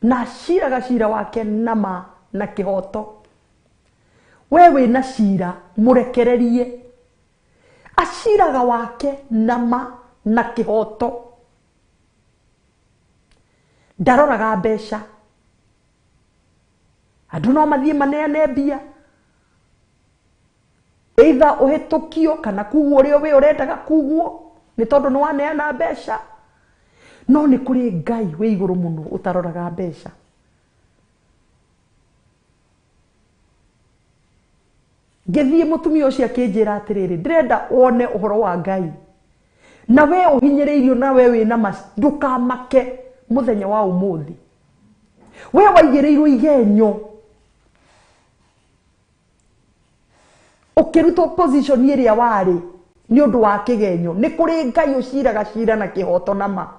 na aciraga cira wake nama na kĩhoto. We wĩna cira mũrekererie, aciraga wake nama na kĩhoto. Ndaroraga mbeca. Andũ no mathiĩ maneane mbia, either ũhĩtũkio kana kugwo ũrĩa we ũrendaga kugwo nĩ tondũ nĩ waneana mbeca. No nĩ kũrĩ Ngai wĩ igũrũ mũno ũtaroraga mbeca. Ngĩthiĩ mũtumia ũcio akĩnjĩra atĩrĩrĩ, ndĩrenda wone ũhoro wa Ngai na we ũhinyĩrĩirio na we wĩna ndũkamake mũthenya wa ũmũthĩ. We waigĩrĩirwo igenyo, ũkĩrutwo position ĩrĩa warĩ nĩ ũndũ wa kĩgenyo. Nĩ kũrĩ Ngai ũciraga cira na kĩhoto nama.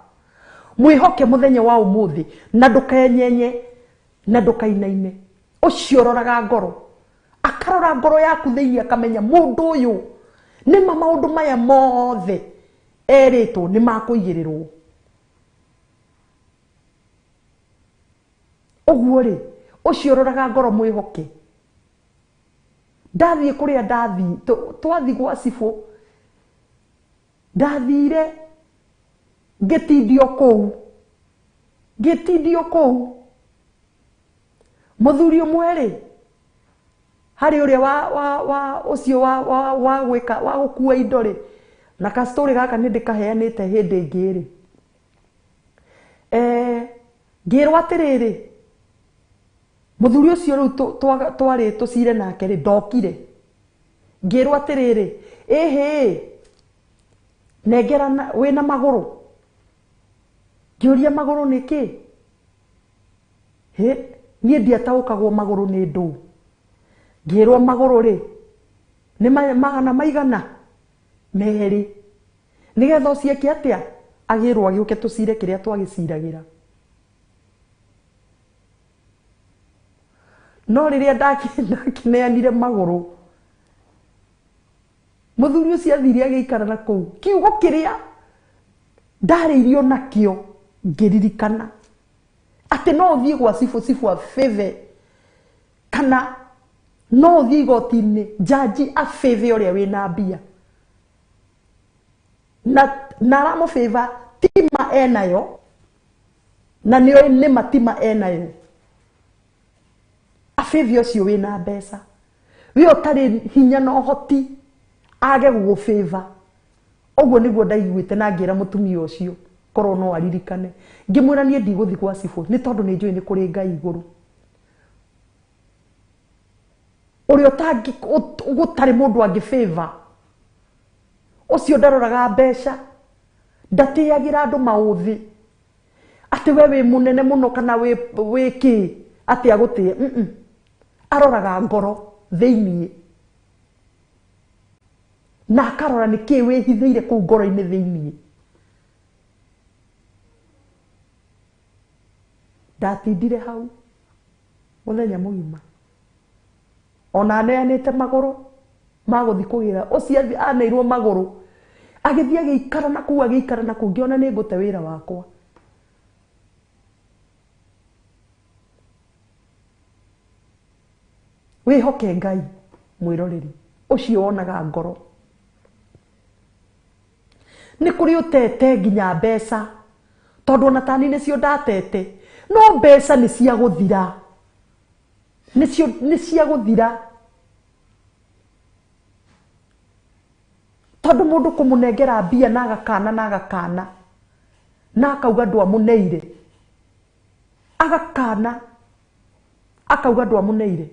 Mwĩhoke mũthenya wa ũmũthĩ na ndũkenyenye na ndũkainaine. Ũcio ũroraga ngoro, akarora ngoro yaku thĩinĩ akamenya mũndũ ũyũ nĩma maũndũ maya mothe erĩtwo nĩ makũigĩrĩrwo. Ũguo rĩ, ũcio ũroraga ngoro mwĩhoke. Ndathiĩ kũrĩa ndathiĩ, twathiĩ gwa cibũ, ndathire ngĩtindio kũu. Mũthuri ũmwe rĩ, harĩ ũrĩa ũcio wa gũkua indo rĩ, na kastori gaka nĩ ndĩkaheanĩte hĩndĩ ĩngĩ rĩ, ngĩrwo atĩrĩrĩ, mũthuri ũcio rĩu twarĩ tũcire nake rĩ, ndokire, ngĩrwo atĩrĩrĩ, ĩhĩ nengera wĩna magũrũ. Ngĩũria magũrũ nĩkĩ? Niĩ ndiataũkagwo magũrũ nĩ ndũ. Ngĩrwo magũrũ rĩ, nĩ magana maigana? Merĩ. Nĩgetha ũcieke atĩa? Agĩrwo agĩũke tũcire kĩrĩa twagĩciragĩra. No rĩrĩa ndakineanire magũrũ, mũthuri ũcio athire agĩikara na kũu. Kiugo kĩrĩa ndarĩirio nakĩo ngĩririkana atĩ no ũthiĩ gwa cibũ abĩve, kana no ũthiĩ igoti-inĩ jaji abĩve ũrĩa wĩna mbia, na aramũbĩva tima enayo, na nĩ matima enayo. Abĩve ũcio wĩna mbeca, we ũtarĩ hinya na ũhoti age gũgũbĩva. Ũguo nĩguo ndaiguĩte, na ngĩra mũtumia ũcio korwo no aririkane. Ngĩmwĩra niĩ ndigũthiĩ gwa cibũ nĩ tondũ nĩ njũĩ nĩ kũrĩ Ngai igũrũ, ũrĩa gũtarĩ mũndũ angĩbĩva. Ũcio ndaroraga mbeca, ndatĩagĩra andũ maũthĩ atĩ we wĩ mũnene mũno kana wĩ kĩ atĩ agũtĩe. Aroraga ngoro thĩiniĩ, na akarora nĩ kĩ wĩhithĩire kũu ngoro-inĩ thĩiniĩ. Ndatindire hau mũthenya mũgima, ona neanĩte magũrũ ma gũthiĩ kũgĩra. Ũcio aneirwo magũrũ agĩthiĩ agĩikara na kũu, ngĩona nĩ ngũte wĩra wakwa. Wĩhoke Ngai mwĩroreri, ũcio wonaga ngoro. Nĩ kũrĩ ũtete nginya mbeca, tondũ ona tani nĩcio ndatete, no mbeca nĩ cia gũthira, nĩ cia gũthira. Tondũ mũndũ kũmũnengera mbia na agakana na akauga ndwamũneire, agakana akauga ndwamũneire,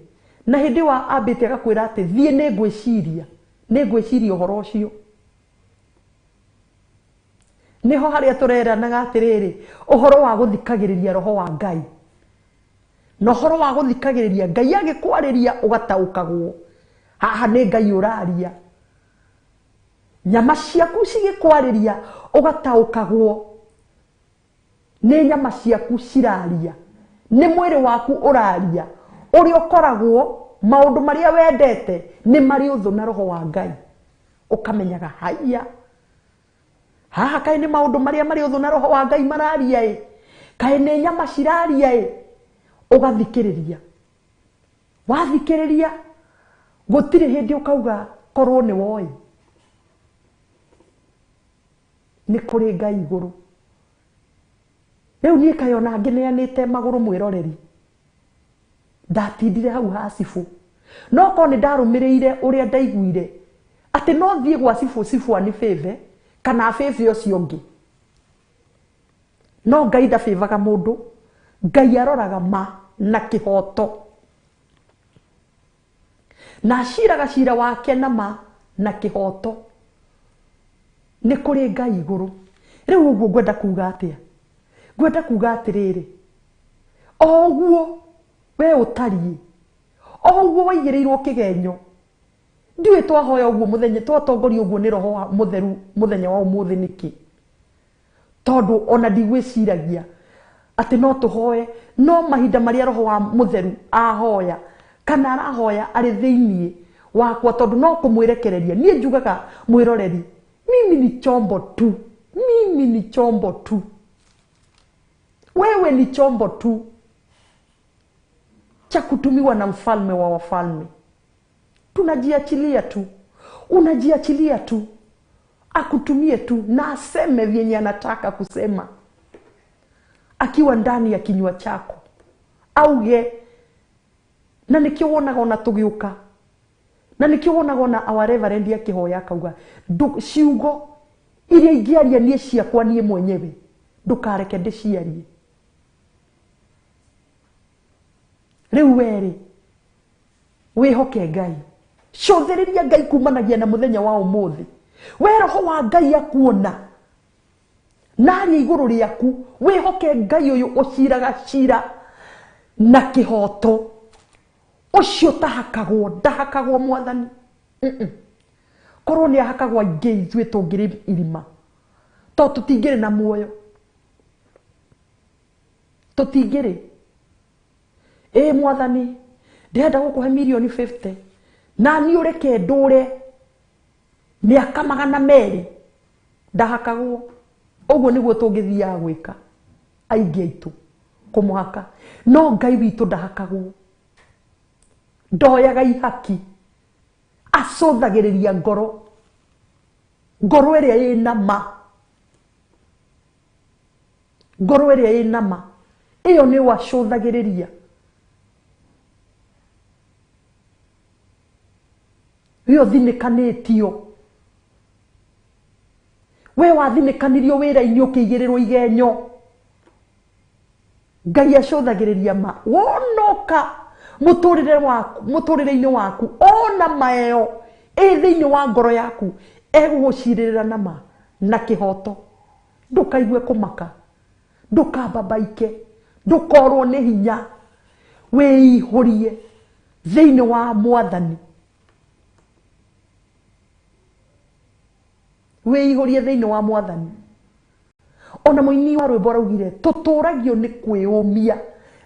na hĩndĩ wa ambĩte agakwĩra atĩ thiĩ nĩ ngwĩciria ũhoro ũcio. Niho harĩa tũreranaga atĩrĩrĩ, ũhoro wa gũthikagĩrĩria roho wa Ngai, na ũhoro wa gũthikagĩrĩria Ngai agĩkwarĩria ũgataũkagwo. Haha nĩ Ngai ũraria, nyama ciaku cigĩkwarĩria ũgataũkagwo. Nĩ nyama ciaku ciraria, nĩ mwĩrĩ waku ũraria, ũrĩa ũkoragwo maũndũ marĩa wendete nĩ marĩ ũthũ na roho wa Ngai. Ũkamenyaga haiya, haha kaĩ nĩ maũndũ marĩa marĩ ũthũ na roho wa Ngai mararia ĩ, kaĩ nĩ nyama ciraria ĩ. Ũgathikĩrĩria, wathikĩrĩria gũtirĩ hĩndĩ ũkauga korwo nĩ woĩ. Nĩ kũrĩ Ngai igũrũ. Rĩu niĩ kaĩ ona ngĩneanĩte magũrũ mwĩroreri, ndatindire hau ha cibũ, no korwo nĩ ndarũmĩrĩire ũrĩa ndaiguire atĩ no thiĩ gwa cibũ anibĩve kana abĩve ũcio ũngĩ. No Ngai ndabĩvaga mũndũ, Ngai aroraga ma na kĩhoto, na aciraga cira wake na ma na kĩhoto. Nĩ kũrĩ Ngai igũrũ. Rĩu ũguo ngwenda kuga atĩa? Ngwenda kuga atĩrĩrĩ, o ũguo we ũtariĩ, o ũguo waigĩrĩirwo kĩgenyo, ndiũĩ twahoya ũguo mũthenya, twatongoria ũguo nĩ roho wa mũtheru mũthenya wa ũmũthĩ nĩkĩ? Tondũ ona ndigwĩciragia atĩ no tũhoe, no mahinda marĩa roho wa mũtheru ahoya kana arahoya arĩ thĩiniĩ wakwa, tondũ no kũmwĩrekereria. Niĩ njugaga mwĩroreri, Mimi ni chombo tu. Mimi ni chombo tu. Wewe ni chombo tu cha kutumiwa na mfalme wa wafalme. Tunajiachilia tu. Unajiachilia tu. Akutumie tu na aseme vyenye anataka kusema. Akiwa ndani ya kinywa chako. Auge na nikiwonaga ona tugiuka. Na nikiwonaga ona our reverend akihoya akauga ciugo iria ingiaria nie ciakwa nie mwenyewe ndukareke ndiciarie. Riu weri wihoke Ngai. Cotheriria Ngai kumanagia na muthenya wa umuthi. We roho wa Ngai akuona nari iguru riaku. Wihoke Ngai uyu uciraga cira na kihoto. Ucio tahakagwo ndahakagwo mwathani. Korwo ni ahakagwo aingi ithue tungiri irima. To tutingire na muoyo. Tutingire. Mwathani ndenda gukuhe milioni 50 na ni ureke ndure miaka 200 ndahakagwo. Uguo niguo tungithia gwika aingi aitu kumuhaka. No Ngai witu ndahakagwo. Ndoyaga ihaki. Acothagiriria ngoro. Ngoro iria ina ma. Ngoro iria ina ma. Iyo ni wacothagiriria. Iyo thinikanitio. We wathinikanirio wira-ini ukiigirirwo igenyo. Ngai acothagiriria ma. Wonoka muturire-ini waku ona maeo thiini wa ngoro yaku eguguciririra na ma na kihoto. Ndukaigue kumaka. Ndukababaike. Ndukorwo ni hinya. Wiihurie thiini wa Mwathani. Wiihurie thiini wa Mwathani. Ona muini wa rwimbo raugire tuturagio ni kwiumia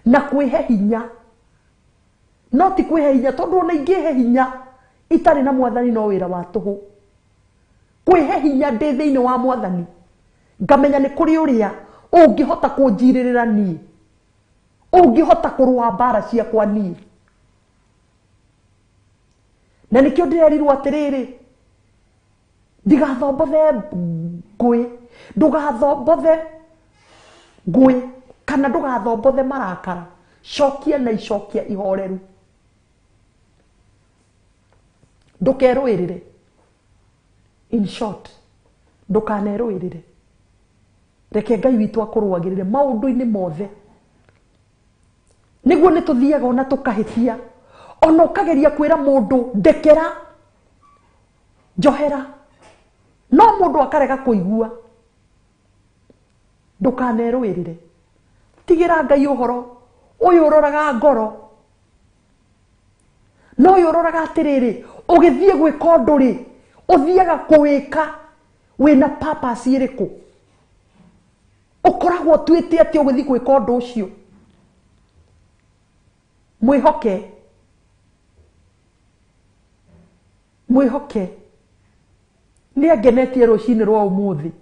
na kwihe hinya. No ti kwihe hinya tondu ona ingihe hinya itari na Mwathani no wira wa tuhu. Kwihe hinya ndi thiini wa Mwathani. Ngamenya ni kuri uria ungihota kunjiririra nie. Ungihota kurua mbara ciakwa nie. Na nikio ndirerirwo atiriri ndigathombothe ngui. Ndugathombothe ngui kana ndugathombothe marakara. Cokia na icokia ihoreru. Ndukerwirire. In short, ndukanerwirire. Reke Ngai witu akurwagirire maundu-ini mothe. Niguo ni tuthiaga ona tukahitia. Ona ukageria kwira mundu ndekera. Njohera. No mundu akarega kuigua. Ndukanerwirire. Tigira Ngai uhoro. Uyu uroraga ngoro. No uyu uroraga atiriri ugithie gwika undu ri uthiaga kuwika wina purpose iriku. Ukoragwo twite ati ugithie gwika undu ucio. Mwihoke. Mwihoke. Ni agenetie rucini rwa umuthi.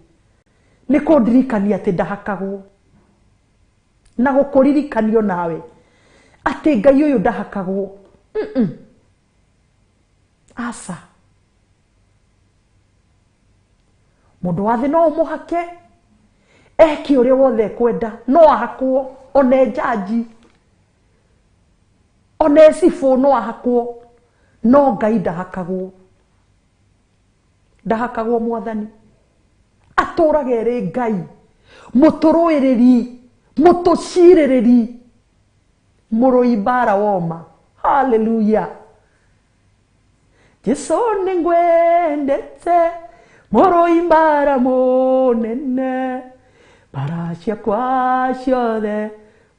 Ni kundirikania ati ndahakagwo. Na gukuririkanio nawe ati Ngai uyu ndahakagwo. Asa. Mundu wa thi no umuhake. Eki uria wothe kwenda no ahakwo. One jaji. One sifu no ahakwo. No Ngai ndahakagwo. Ndahakagwo Mwathani. Aturage ri Ngai. Muturwiriri. Mutucirĩrĩri mũrũi mbara woma. Hallelujah. Jesu nĩ ngwendete mũrũi mbara mũnene. Mbara ciakwa ciothe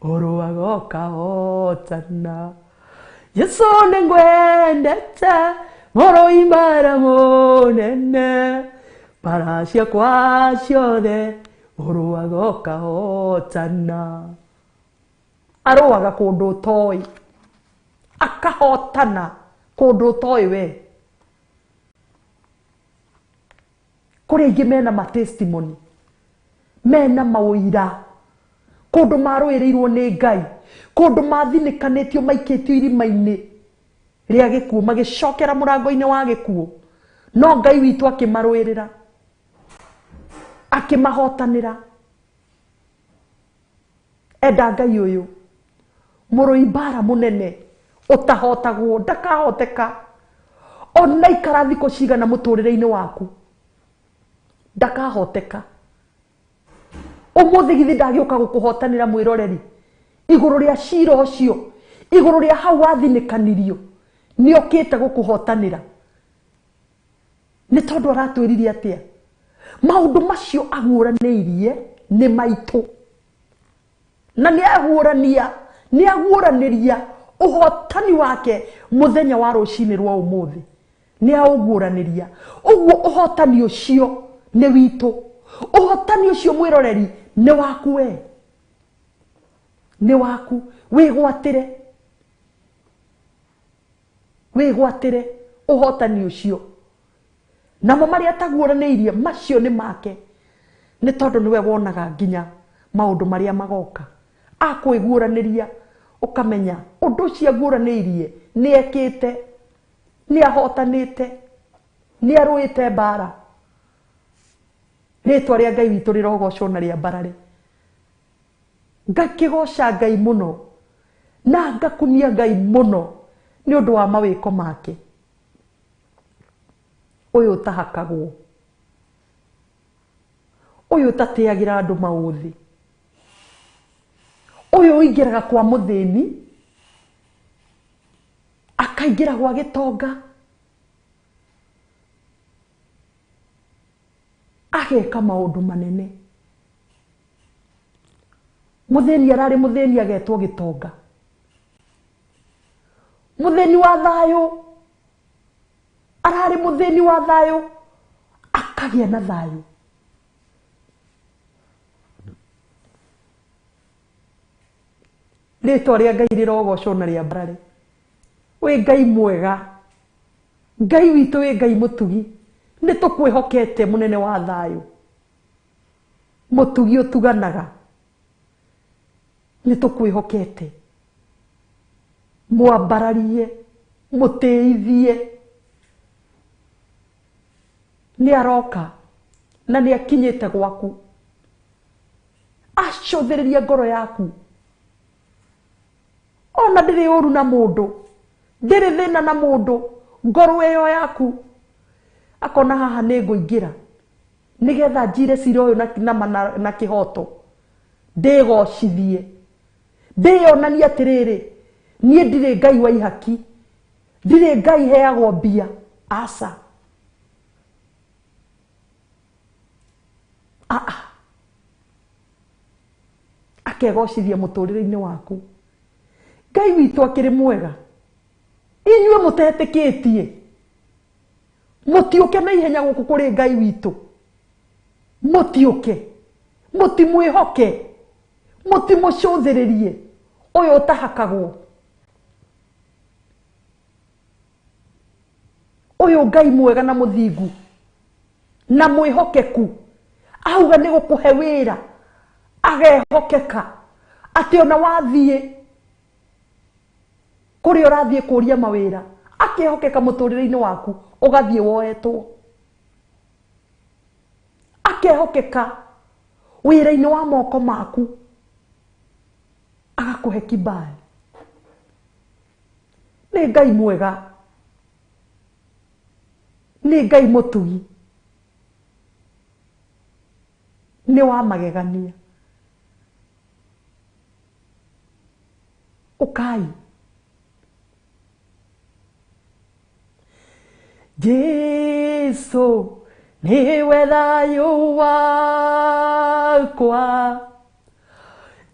ũrũaga ũkahotana. Jesu nĩ ngwendete mũrũi mbara mũnene. Mbara ciakwa ciothe uruaga ukahotana. Aruaga kundu utoi. Akahotana kundu utoi we. kuri ingi mena ma testimony mena mauira kundu maruirirwo ni Ngai kundu mathinikanitio maikitio irima-ini ria gikuo magicokera murango-ini wa gikuo no Ngai witu akimaruirira akimahotanira enda Ngai uyu murui bara munene utahotagwo ndakahoteka ona ikara thiko cigana muturire-ini waku ndakahoteka umuthi githi ndagiuka gukuhotanira mwiroreri iguru ria cira ucio iguru ria hau wathinikanirio ni okite gukuhotanira ni tondu aratwiririe atia maundu macio aguranirie ni maitu na ni aguraniria uhotani wake muthenya wa rucini rwa umuthi ni auguraniria uguo uhotani ucio ni witu uhotani ucio mwiroreri ni waku we ni waku wigwatire uhotani ucio namo maria ataguranirie macio ni make ni tondu niwe wonaga nginya maundu maria magoka akwiguraniria ukamenya undu ucio aguranirie ni ekite ni ahotanite ni aruite bara ritwa ria Ngai witu rirogocwo na ria barare ngakigoca Ngai muno na ngakumia Ngai muno ni undu wa mawiko make uyu tahakagwo uyu tatiagira andu mauthi uyu ingiraga kwa muthini akaingira gwa gitonga ageka maundu manene muthini arari muthini agetwo gitonga muthini wa thayo arari muthini wa thayo akagia na thayo ritwa ria Ngai rirogocwo na ria barare wi Ngai mwega Ngai witu wi Ngai mutugi ni tukwihokete munene wa thayo mutugi utuganaga ni tukwihokete mwambararie muteithie ni aroka na ni akinyite gwaku acothiririe ngoro yaku ona ndiri uru na mundu ndiri thina na mundu ngoro iyo yaku akona haha ni nguingira nigetha njire cira uyu na kihoto ndigocithie ndionanie atiriri nie ndiri Ngai wa ihaki ndiri Ngai heagwo mbia aca akegocithia muturire-ini waku Ngai witu akiri mwega inyue mutetikitie mutiuke na ihenya guku kuri Ngai witu mutiuke mutimwihoke mutimucuthiririe uyu utahakagwo uyu Ngai mwega na muthingu na mwihokeku auga ni gukuhe wira agehokeka ati ona wathie kuri urathie kuria mawira akehokeka muturire-ini waku ugathie woetwo akehokeka wira-ini wa moko maku agakuhe kibali ni Ngai mwega ni Ngai mutugi ni wa magegania ukai Jesu niwe thayo wakwa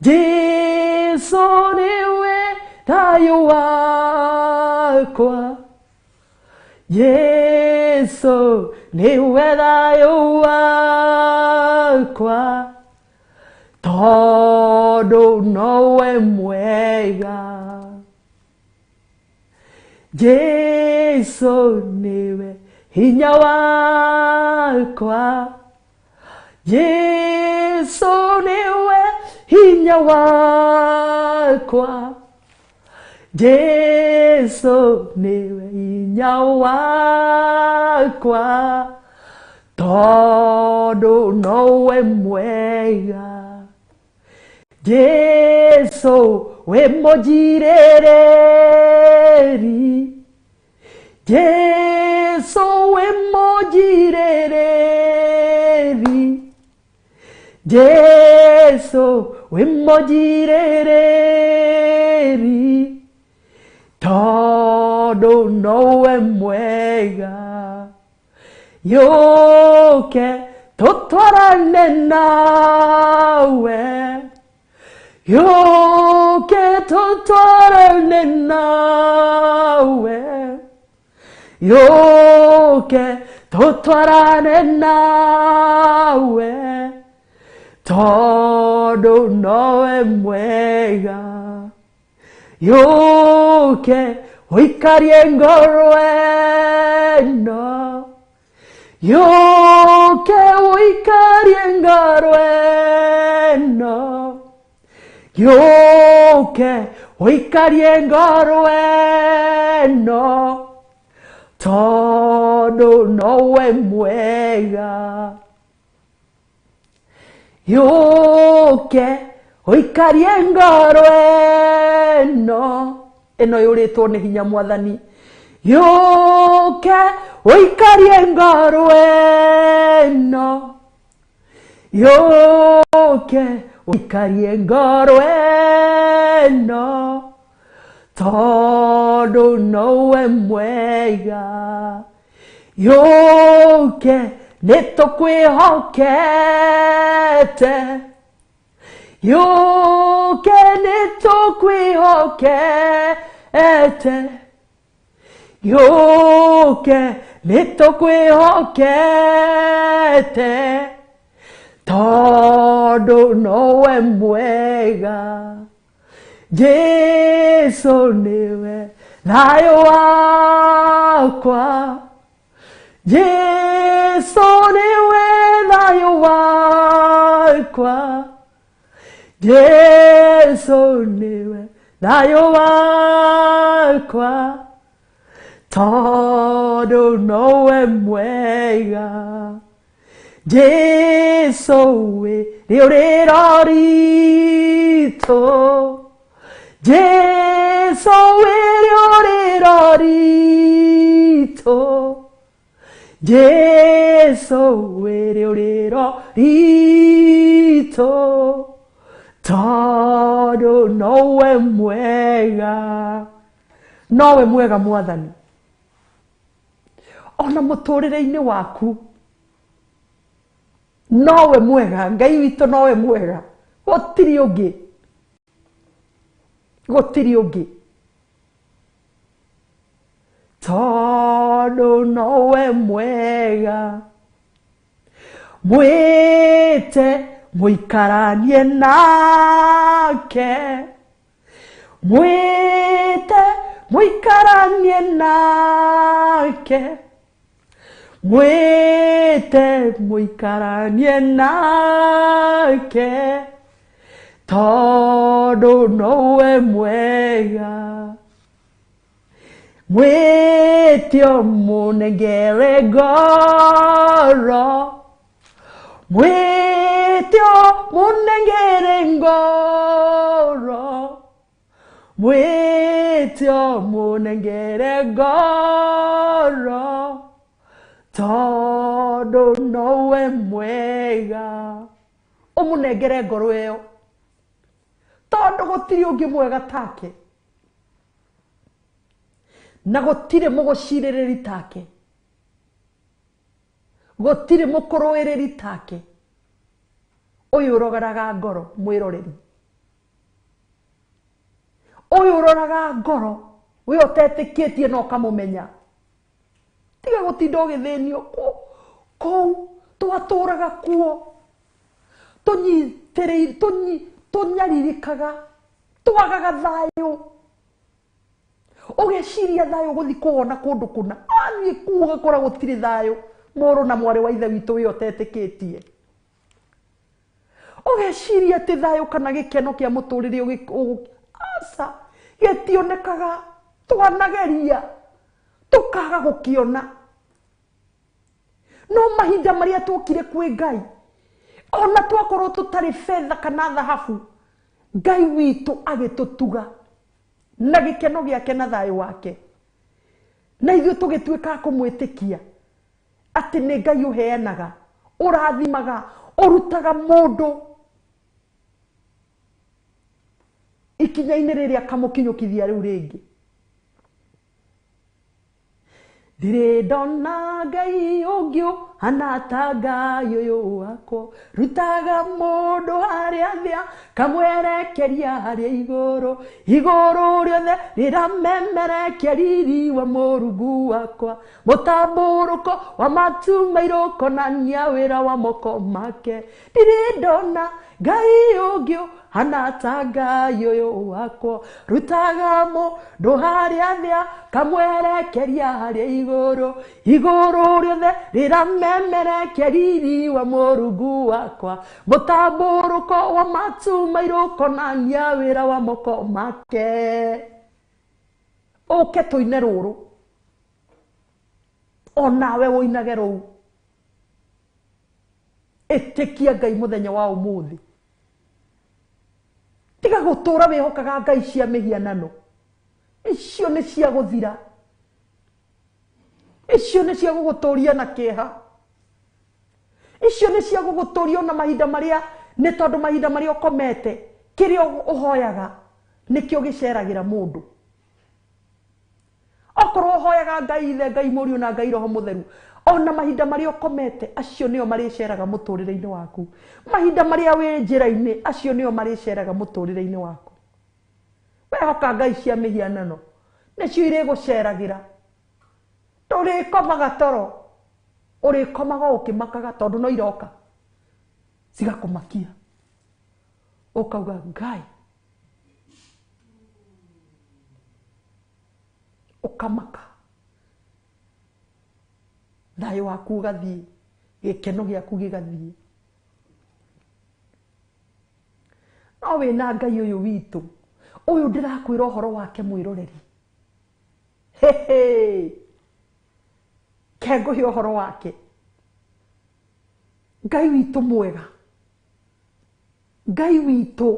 Jesu niwe thayo wakwa Jesu niwe thayo wakwa tondu nowe mwega Jesu niwe hinya wakwa Yesu niwe hinya wakwa Yesu niwe hinya wakwa tondu nowe mwega Yesu we mojireri Yesu we mojireri Yesu we mojireri tondu nowe mwega yoke tutwarane nawe yoke tutwarane nawe yoke tutwarane nawe tondu nowe mwega yoke uikarie ngoro eno yoke uikarie ngoro eno yoke uikarie ngoro eno tondu nowe mwega yoke uikarie ngoro eno yuritwo ni hinya mwathani yoke uikarie ngoro eno yoke uikarie ngoro eno tondu nowe mwega yoke nitukwihokete yoke nitukwihokete yoke nitukwihokete tondu nowe mwega Yesu niwe thayo wakwa Yesu niwe thayo wakwa Yesu niwe thayo wakwa tondu nowe mwega Yesu we riuriro ritu Yesu we riuriro ritu Yesu we riuriro ritu tondu nowe mwega mwathani ona muturire-ini waku nowe mwega Ngai witu nowe mwega gutiri ungi tondu nowe mwega mwite muikaranie nake mwite muikaranie nake mwite muikaranie nake tondu nowe mwega mwitio munengere ngoro mwitio munengere ngoro mwitio munengere ngoro tondu nowe mwega umunengere ngoro iyo tondu gutiri ungi mwega take na gutiri mugucirĩrĩri take gutiri mukuruĩrĩri take uyu urogaraga ngoro mwiroreri uyu uroraga ngoro we utetikitie no kamumenya tiga gutinda ugithinio kou twatũraga kuo tunyaririkaga twagaga thayo Ugeciria thayo guthi kuona kundu kuna ani kuga kora gutiri thayo moro na mware wa ithe witu wi otetikitie. Ugeciria ti thayo kana gikeno kia muturire asa getionekaga twanageria tukaga gukiona. No mahinda maria twokire kwi Ngai ona twakorwo tutari fedha kana thahabu Ngai witu agitutuga na gikeno giake na thayo wake, na ithuĩ tũgĩtuĩka kũmwĩtĩkia atĩ nĩ Ngai ũheanaga, ũrathimaga, ũrutaga mũndũ ikinya-inĩ rĩrĩa akamũkinyũkithia rĩu rĩngĩ. Ndirĩ ndona Ngai ũngĩ ũhana ta Ngai ũyũ wakwa, rutaga mũndũ harĩa thĩ kamwerekeria harĩa igũrũ, igũrũ rĩothe rĩramemerekia riri wa Mũrungu wakwa, mũtambũrũko wa matu mairũ konania wĩra wa moko make. Ndirĩ ndona Ngai ũngĩ ũhana ta Ngai ũyũ wakwa, rutaga mũndũ harĩa thĩ kamwerekeria harĩa igũrũ, igũrũ rĩothe rĩramemerekia riri wa Mũrungu wakwa, mũtambũrũko wa matu mairũ konania wĩra wa moko make. Ũke tũine rũrũ, onawe ũinage rũu, ĩtĩkia Ngai mũthenya wa ũmũthĩ. Tiga gũtũra wĩhokaga ngai cia mĩhianano, icio nĩ cia gũthira, icio nĩ cia gũgũtũria na kĩeha, icio nĩ cia gũgũtũria na mahinda marĩa nĩ tondũ mahinda marĩa ũkomete kĩrĩa ũhoyaga nĩkĩo gĩceragĩra mũndũ. Okorwo ũhoyaga Ngai Ithe, Ngai Mũriũ na Ngai Roho Mũtheru, ona mahinda marĩa ũkomete acio nĩo marĩceraga mũtũrĩre-inĩ waku. Mahinda marĩa wĩ njĩra-inĩ acio nĩo marĩceraga mũtũrĩre-inĩ waku. Wehoka ngai cia mĩhianano nĩcio irĩgũceragĩra. Ndũrĩkomaga toro, ũrĩkomaga ũkĩmakaga tondũ no iroka cigakũmakia, ũkauga Ngai, ũkamaka, thayũ waku ũgathiĩ, gĩkeno gĩaku gĩgathiĩ. No wĩna Ngai ũyũ witũ, ũyũ ndĩrakwĩra ũhoro wake mwĩroreri, ke ngũhe ũhoro wake. Ngai witũ mwega, Ngai witũ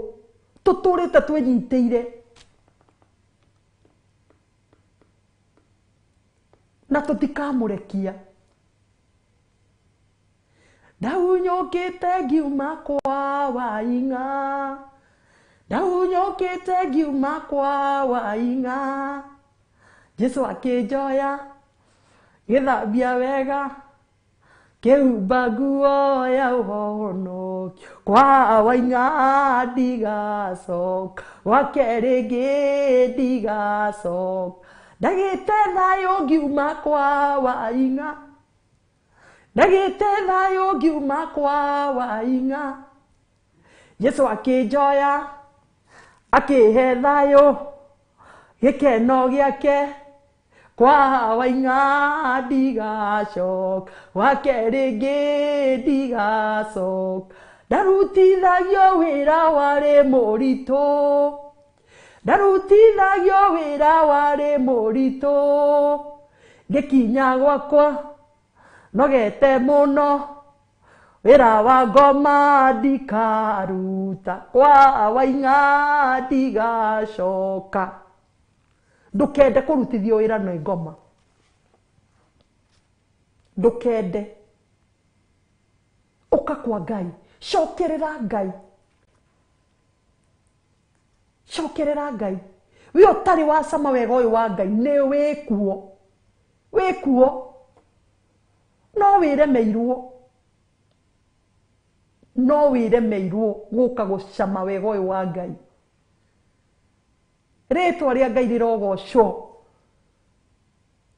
tũtũrĩte twĩnyitĩire na tũtikamũrekia. Ndaunyũkĩte ngiuma kwa Waing'a, ndaunyũkĩte ngiuma kwa Waing'a, Jesu akĩnjoya gĩthambia wega, kĩhumba nguo ya ũhonokio, kwa Waing'a ndigacoka, gwake rĩngĩ ndigacoka. Ndagĩte thayũ ngiuma kwa Waing'a, ndagĩte thayũ ngiuma kwa Waing'a, Jesu akĩnjoya akĩhe thayũ, gĩkeno gĩake, kwa Waing'a ndigacoka, gwake rĩngĩ ndigacoka. Ndarutithagio wĩra warĩ mũritũ, ndarutithagio wĩra warĩ mũritũ, ngĩkinya gwakwa nogete mũno, wĩra wa ngoma ndikaruta, kwa Waing'a ndigacoka. Ndũkende kũrutithio wĩra nĩ ngoma, ndũkende. Ũka kwa Ngai, cokerera Ngai, cokerera Ngai. We ũtarĩ wacama wega ũyũ wa Ngai nĩ wĩkuo, wĩkuo, no wĩremeirwo, no wĩremeirwo gũka gũcama wega ũyũ wa Ngai. Rĩtwa rĩa Ngai rĩrogocwo.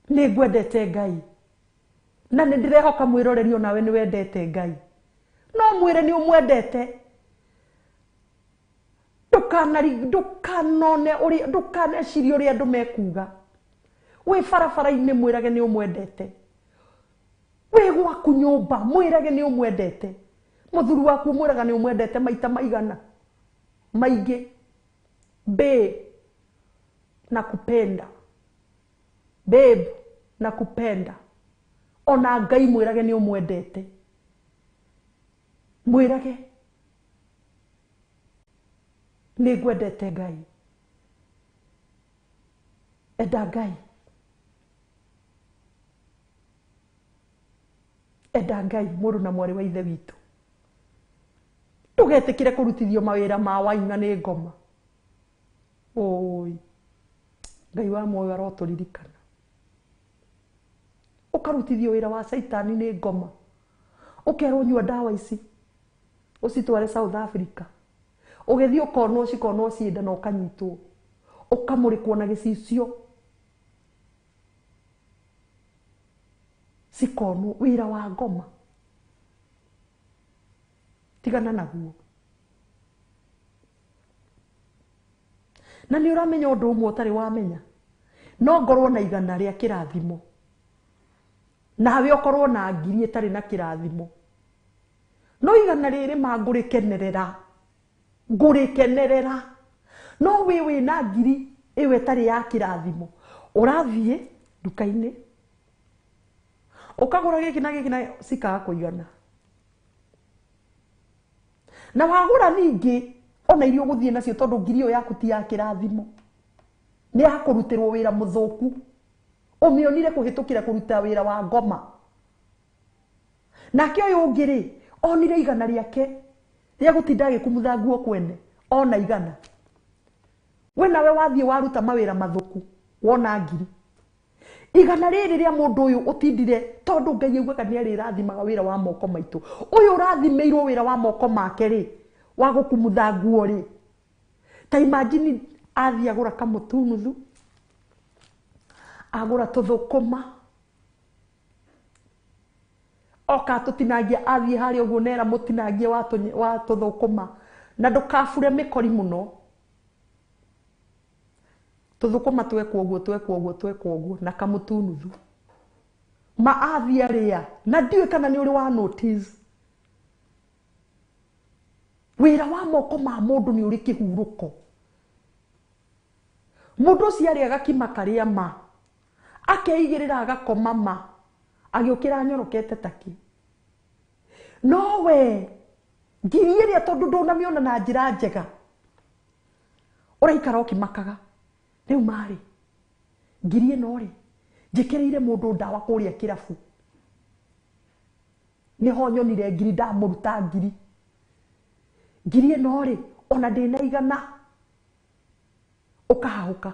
Nĩ ngwendete Ngai na nĩ ndĩrehoka mwĩroreri onawe nĩ wendete Ngai. No mwĩre nĩ ũmwendete, ndũkanone ũrĩa, ndũkanecirie ũrĩa andũ mekuga. we barabara-inĩ mwĩrage nĩ ũmwendete, we gwaku nyũmba mwĩrage nĩ ũmwendete, mũthuri waku mwĩraga nĩ ũmwendete maita maigana maingĩ. Babe, nakupenda. Babe, nakupenda. Ona Ngai mwĩrage nĩ ũmwendete, mwĩrage nĩ ngwendete Ngai. Enda Ngai, enda Ngai mũndũ na mwarĩ wa ithe witũ. Ndũgetĩkĩre kũrutithio mawĩra ma waina nĩ ngoma. Oi, Ngai wa muoyo arotũririkana. Ũkarutithio wĩra wa Saitani nĩ ngoma, ũkerwo nyua ndawa ici ũcitware South Africa, ũgĩthiĩ ũkonwo ciĩnda na ũkanyitwo, ũkamũrĩkwo na gĩcicio, cikonwo wĩra wa ngoma. Tigana naguo. Na nĩ ũramenya ũndũ ũmwe ũtarĩ wamenya, no ngorwo na igana rĩa kĩrathimo, nawe ũkorwo na ngiri ĩtarĩ na kĩrathimo. No igana rĩrĩ ngũrĩkenerera. No wĩ na ngiri ĩyo ĩtarĩ ya kĩrathimo, ũrathiĩ nduka-inĩ ũkagũra gĩkĩ na gĩkĩ na cikaga kũigana, na wagũra ningĩ ona irio gũthiĩ nacio, tondũ ngiri ĩyo yaku ti ya kĩrathimo, nĩ ya kũrutĩrwo wĩra mũthũku. Ũmĩonire kũhĩtũkĩra kũruta wĩra wa ngoma. Nake ũyũ ũngĩ rĩ, onire igana rĩake rĩa gũtinda agĩkumutha nguo kwene, ona igana. We nawe wathiĩ waruta mawĩra mathũku, wona ngiri. Igana rĩrĩ rĩa mũndũ ũyũ ũtindire, tondũ Ngai augaga nĩ arĩrathimaga wĩra wa moko maitũ. Ũyũ ũrathimĩirwo wĩra wa moko make rĩ, wa gũkumutha nguo rĩ, ta imagine athiĩ agũra kamũtu nuthu, agũra tũthũkũma, oka tũtinangia, athiĩ harĩa ũguo nera mũtinangia wa tũthũkũma, na ndũkabure mĩkori mũno. Tũthũkũma twekwo ũguo na kamũtu nuthu. Ma athiĩ arĩa, na ndiũĩ kana nĩ ũrĩ wa notice, wĩra wa moko ma mũndũ nĩ ũrĩ kĩhurũko. Mũndũ ũcio arĩa gakima karĩa ma, akeigĩrĩra agakoma ma, agĩũkĩra nyorokete taki. No we, ngiri ĩrĩa tondũ ndũnamĩona na njĩra njega, ũraikara ũkĩmakaga. Rĩu marĩ, ngiri ĩno rĩ, njĩkĩrĩire mũndũ ndawa kũrĩa kĩrabu, nĩho nyonire ngiri, ndamũruta ngiri. Ngiri ĩno rĩ, ona ndĩna igana, ũkahahũka,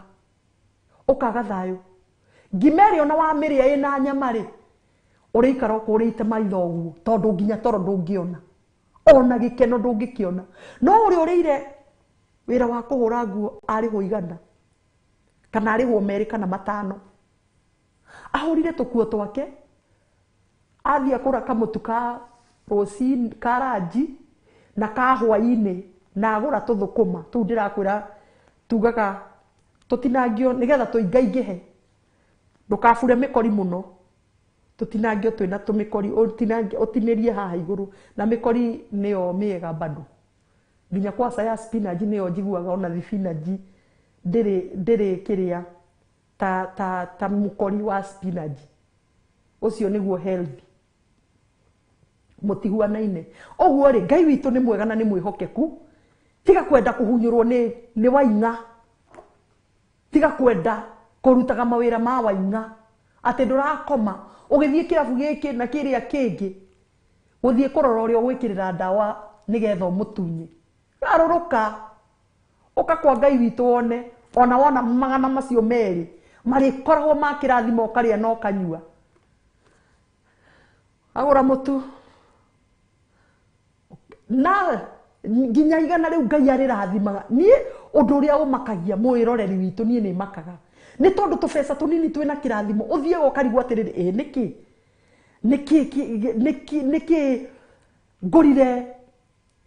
ũkaga thayũ. Ngima ĩrĩa ona wamĩrĩa ĩna nyama rĩ, ũrĩikara ũkũrĩte maitho ũguo, tondũ nginya toro ndũngĩona, ona gĩkeno ndũngĩkĩona. No ũrĩa ũrĩire wĩra wa kũhũra nguo arĩhwo igana, kana arĩhwo merĩ kana matano, ahũrire tũkuo twake, athiĩ akũra kamũtu ka rũcinĩ, ka ranji na ka hwaĩ-inĩ, na agũra tũthũkũma tũu ndĩrakwĩra tugaga tũtinangio nĩgetha tũingaingĩhe, ndũkabure mĩkori mũno, tũtinangio twĩna tũmĩkori, ũtinĩrie haha igũrũ, na mĩkori nĩyo mĩega bado. Nginya kwaca ya spinach nĩyo njiguaga, ona spinach ndĩrĩ kĩrĩa ta mũkori wa spinach. Ũcio nĩguo healthy, mũtiguanaine. Ũguo rĩ, Ngai witũ nĩ mwega na nĩ mwĩhokeku. Tiga kwenda kũhunyũrwo nĩ waing'a, tiga kwenda kũrutaga mawĩra ma waing'a, atĩ ndũrakoma ũgĩthiĩ kĩrabu gĩkĩ na kĩrĩa kĩngĩ, gũthiĩ kũrora ũrĩa ũgwĩkĩrĩra ndawa nĩgetha ũmũtunye. Garũrũka, ũka kwa Ngai witũ wone, ona wona magana macio merĩ marĩkoragwo ma kĩrathimo, ũkarĩa na ũkanyua. Agũra mũtu na nginya igana rĩu Ngai arĩrathimaga. Niĩ ũndũ ũrĩa ũmakagia mwĩroreri witũ, niĩ nĩ makaga, nĩ tondũ tũbeca tũnini twĩna kĩrathimo, ũthiaga ũkarigwo atĩrĩrĩ, nĩkĩ ngũrire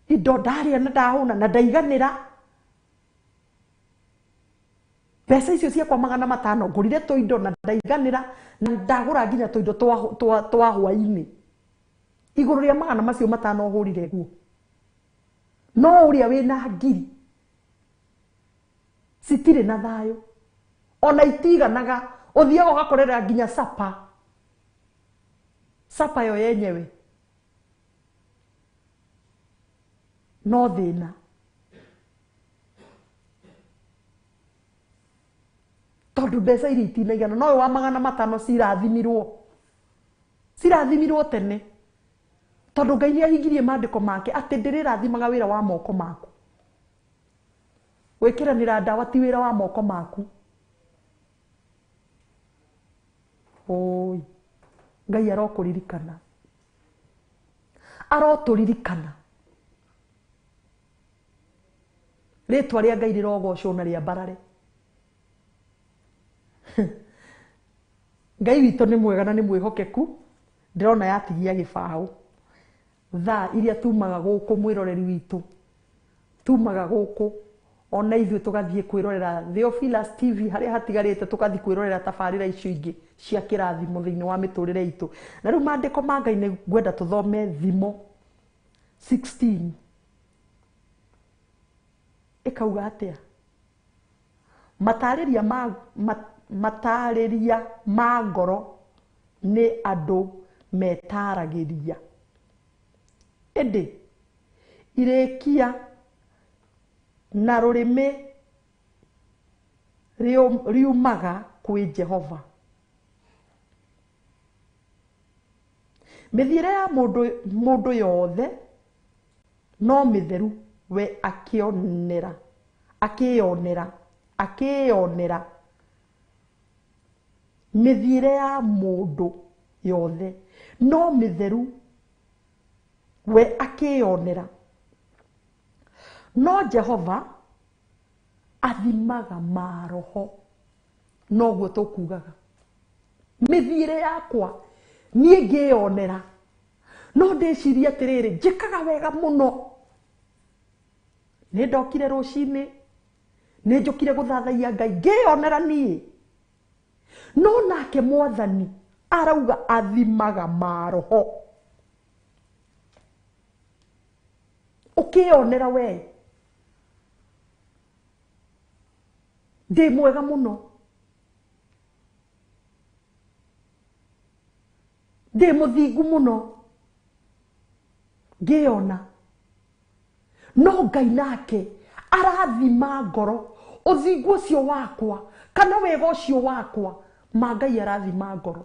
indo ndarĩa na ndahũna na ndaiganĩra. Pesa icio cia kwa 500 ngurire toindo na ndaiganira na ndagura nginya toindo twa hwaini iguru ria 500 macio 5 hurire guo no uria wina ngiri sitire na thayo ona itiganaga uthiaga ugakorera nginya sapa yo yenyewe no thina tondu mbeca iria itinaigana no wa 500 cirathimirwo tene tondu Ngai ni ahingirie maandiko make ati ndirirathimaga wira wa moko maku wikiranira ndawa ti wira wa moko maku oi Ngai arokuririkana aroturirikana ritwa ria Ngai rirogocwo na ria mbarare Ngai witũ nĩ mwega na nĩ mwĩhokeku ndirona yatigia gĩbaũ thaa iria tumaga gũkũ mwĩroreri witũ tumaga gũkũ ona ithuĩ tũgathiĩ kwĩrorera Theophilus TV harĩa hatigarĩte tũgathiĩ kwĩrorera tabarĩra icio ingĩ cia kĩrathimo thĩinĩ wa mĩtũrĩre itũ na rĩu maandĩko ma Ngai nĩ ngwenda tũthome Thimo 16 ĩkauga atĩa matarĩria ma ngoro nĩ andũ metaragĩria ĩndĩ irĩkia na rũrĩmĩ riumaga kwĩ Jehova mĩthiĩre ya mũndũ yothe no mĩtheru we akĩyonera mĩthiĩre ya mũndũ yothe no mĩtheru we akĩyonera no Jehova athimaga maroho noguo tũkugaga mĩthiĩre yakwa niĩ ngĩyonera no ndĩciria atĩrĩrĩ njĩkaga wega mũno nĩ ndokire rũcinĩ nĩ njũkire gũthathaia Ngai ngĩyonera niĩ no nake Mwathani arauga athimaga maroho ukĩyonera we ndĩ mwega mũno ndĩ mũthingu mũno ngĩyona no Ngai nake arathima ngoro ũthingu ũcio wakwa kana wega ũcio wakwa ma Ngai arathima ngoro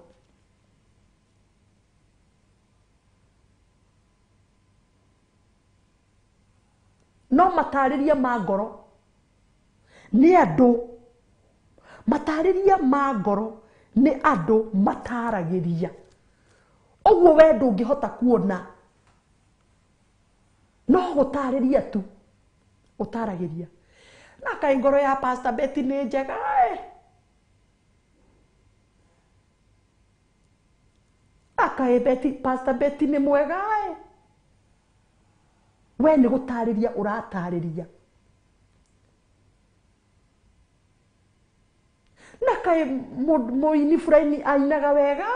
no matarĩria ma ngoro nĩ andũ matarĩria ma ngoro nĩ andũ mataragĩria ũguo we ndũngĩhota kuona no gũtarĩria tu ũtaragĩria na kaĩ ngoro ya Pastor Betty nĩ njega akaĩ Pastor Betty nĩ mwega we nĩ gũtarĩria ũratarĩria na kaĩ mũini fulani ainaga wega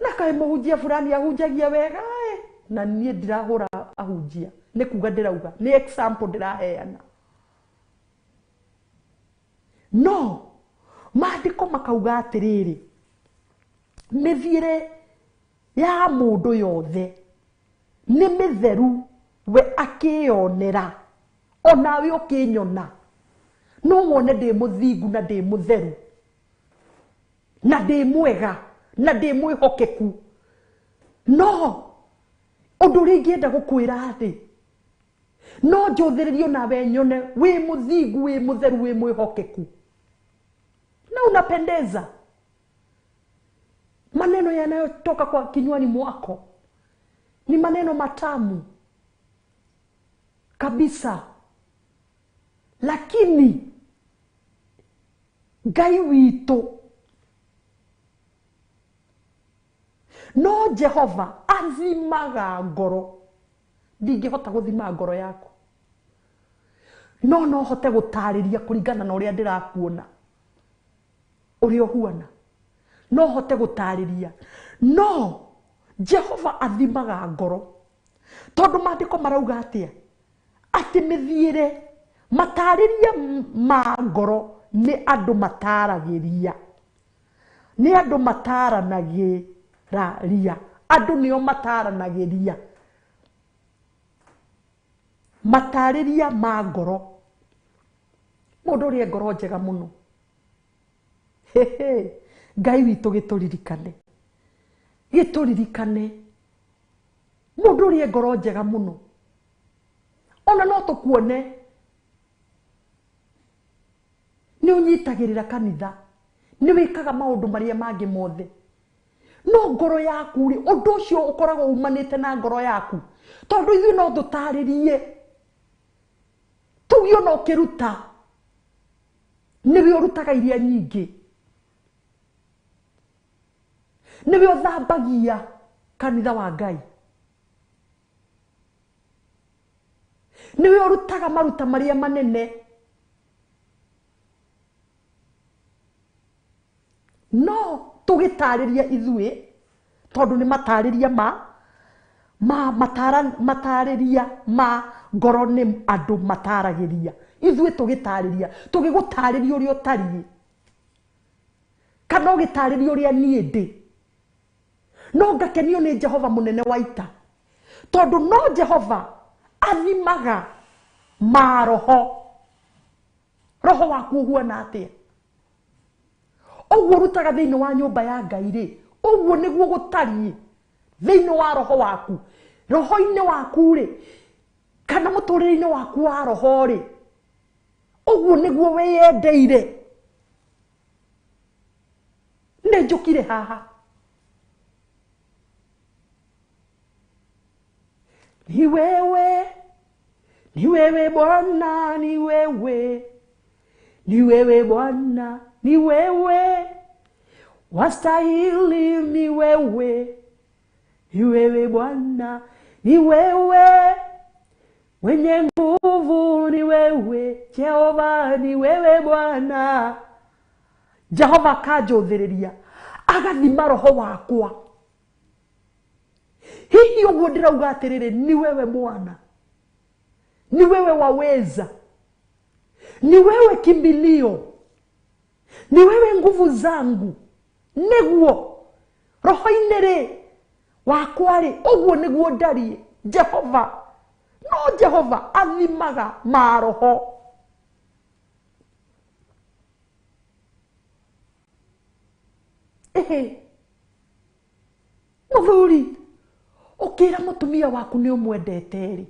na kaĩ mũhunjia fulani ahunjagia wega na niĩ ndirahũra ahunjia nĩ kuga ndĩrauga nĩ example ndĩraheana no maandĩko makauga atĩrĩrĩ mĩthiĩre ya mũndũ yothe nĩ mĩtheru we akĩyonera onawe ũkĩnyona no wone ndĩ mũthingu na ndĩ mũtheru na ndĩ mwega na ndĩ mwĩhokeku no ũndũ ũrĩa ingĩenda gũkwĩra atĩ no njũthĩrĩrio nawe nyone wĩ mũthingu wĩ mũtheru wĩ mwĩhokeku na unapendeza maneno yanayotoka kwa kinywani mwako ni maneno matamu kabisa lakini Ngai witũ no Jehova athimaga ngoro ndingĩhota gũthima ngoro yaku no hote gũtarĩria kũringana na ũrĩa ndĩrakuona ũrĩa ũhuana, no hote gũtarĩria, no Jehova athimaga ngoro, tondũ maandĩko marauga atĩa, atĩ mĩthiĩre matarĩria ma ngoro nĩ andũ mataragĩria, nĩ andũ mataranagĩria, andũ nĩo mataranagĩria matarĩria ma ngoro. Mũndũ ũrĩa ngoro njega mũno, Ngai witũ gĩtũririkane, mũndũ ũrĩa ngoro njega mũno, ona no tũkuone nĩ ũnyitagĩrĩra kanitha, nĩ wĩkaga maũndũ marĩa mangĩ mothe, no ngoro yaku rĩ, ũndũ ũcio ũkoragwo umanĩte na ngoro yaku, tondũ ithuĩ no tũtarĩrie, tuge ona ũkĩruta, nĩwe ũrutaga iria nyingĩ, nĩwe ũthambagia kanitha wa Ngai, nĩwe ũrutaga maruta marĩa manene, no tũgĩtarĩria ithuĩ, tondũ nĩ matarĩria matarĩria ma ngoro nĩ andũ mataragĩria, ithuĩ tũgĩtarĩria, tũgĩgũtarĩria ũrĩa ũtariĩ, kana ũgĩtarĩria ũrĩa niĩ ndĩ, no ngakenio nĩ Jehova mũnene wa ita, tondũ no Jehova athimaga maroho, roho waku ũhuana atĩa, ũguo ũrutaga thĩinĩ wa nyũmba ya Ngai rĩ, ũguo nĩguo gũtariĩ thĩinĩ wa roho waku, roho-inĩ waku rĩ, kana mũtũrĩre-inĩ waku wa roho rĩ, ũguo nĩguo wĩyendeire. Nĩ njũkire haha, ni wewe Bwana, ni wewe Bwana, ni wewe wastahili, ni wewe Bwana, ni wewe mwenye nguvu, ni wewe Jehova, ni wewe Bwana. Jehova akanjũthĩrĩria, agathima roho wakwa. Hihi ũguo ndĩrauga atĩrĩrĩ, ni wewe Bwana, ni wewe waweza, ni wewe kimbilio, ni wewe nguvu zangu, nĩguo roho-inĩ rĩ wakwa rĩ, ũguo nĩguo ndariĩ. Jehova, no Jehova athimaga maroho. Mũthuri ũkĩra mũtumia waku nĩ ũmwendete rĩ,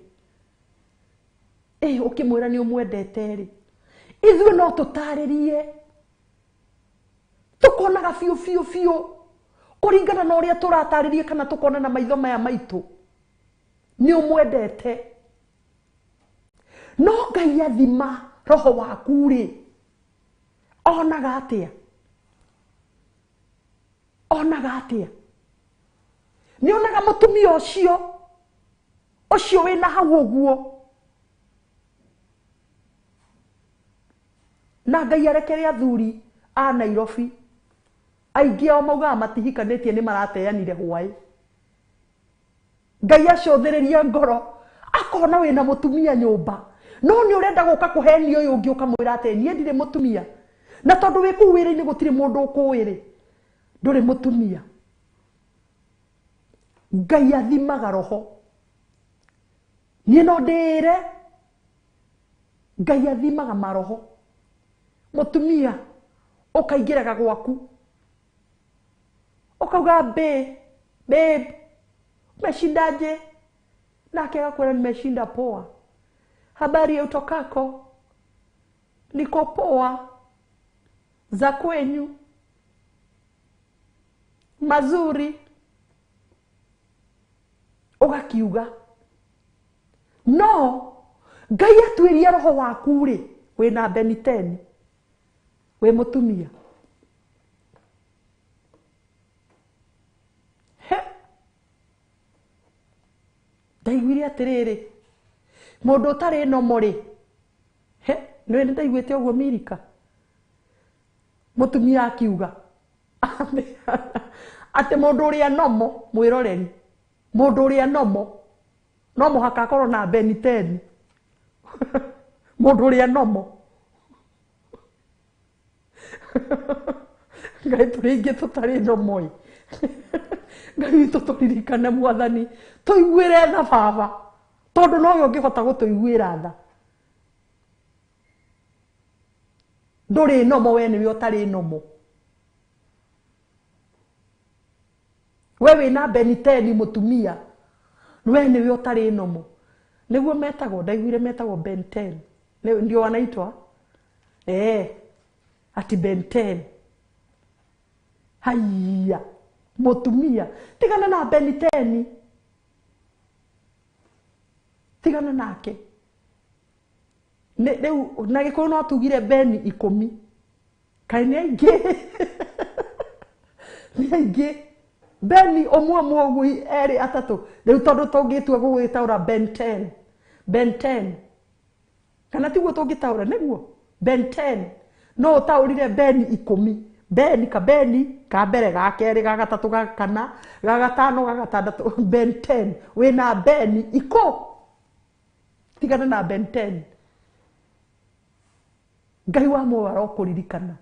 ũkĩmwĩra nĩ ũmwendete rĩ, ithuĩ no tũtarĩrie, tũkonaga biũ kũringana na ũrĩa tũratarĩrie, kana tũkona na maitho maya maitũ nĩ ũmwendete, no Ngai athima roho waku rĩ, onaga atĩa, nĩ onaga mũtumia ũcio wĩna hau ũguo, na Ngai arekere athuri a Nairobi aingĩ ao maugaga matihikanĩtie nĩ marateanire hwaĩ. Ngai acũthĩrĩria ngoro, akona wĩna mũtumia nyũmba, no nĩ ũrenda gũka kũhenia ũyũ ũngĩ ũkamwĩra atĩ niĩ ndirĩ mũtumia, na tondũ wĩ kũu wĩra-inĩ gũtirĩ mũndũ ũkũĩ rĩ, ndũrĩ mũtumia. Ngai athimaga roho, niĩ no ndĩre, Ngai athimaga maroho. Mũtumia ũkaingĩraga gwaku, ũkauga babe, umeshindaje? Nake agakwĩra nimeshinda poa. Habari ya utokako? Niko poa. Za kwenyu? Mazuri. Ũgakiuga. No Ngai atuĩria roho waku rĩ, wĩna beniteni, wĩ mũtumia. Ndaiguire atĩrĩrĩ, mũndũ ũtarĩ nomo rĩ, Nĩ ndaiguĩte ũguo Amerika. Mũtumia akiuga atĩ mũndũ ũrĩa nomo mwĩroreri, mũndũ ũrĩa nomo no mũhaka akorwo na Ben 10. Mũndũ ũrĩa nomo. Ngai tũrĩngĩ tũtarĩ nomoi. Ngai witũ tũririkane Mwathani, tũiguĩre tha baba, tondũ nowe ũngĩhota gũtũiguĩra tha. Ndũrĩ nomo, we nĩwe ũtarĩ nomo. We wĩna Ben 10 mũtumia, we nĩwe ũtarĩ nomo. Nĩguo metagwo, ndaiguire metagwo Ben 10. Ndio wanaitwa? Ati Ben 10. Haiya, mũtumia, tigana na Ben 10. Tigana nake. Rĩu na Gĩkũyũ no tugire Ben 10. Kaĩ nĩ aingĩ. Nĩ aingĩ. Ben ũmwe ũguo erĩ atatũ. Rĩu tondũ tũngĩtua gũgĩtaũra Ben 10. Ben 10. Kana tiguo tũngĩtaũra nĩguo? Ben 10. No ũtaũrire Ben 10. Ben ka Ben ka mbere ga kerĩ ga gatatũ ga kana ga gatano ga gatandatũ. Ben 10. Wĩna Ben 10. Tigana na Ben 10. Ngai wa muoyo arokũririkana.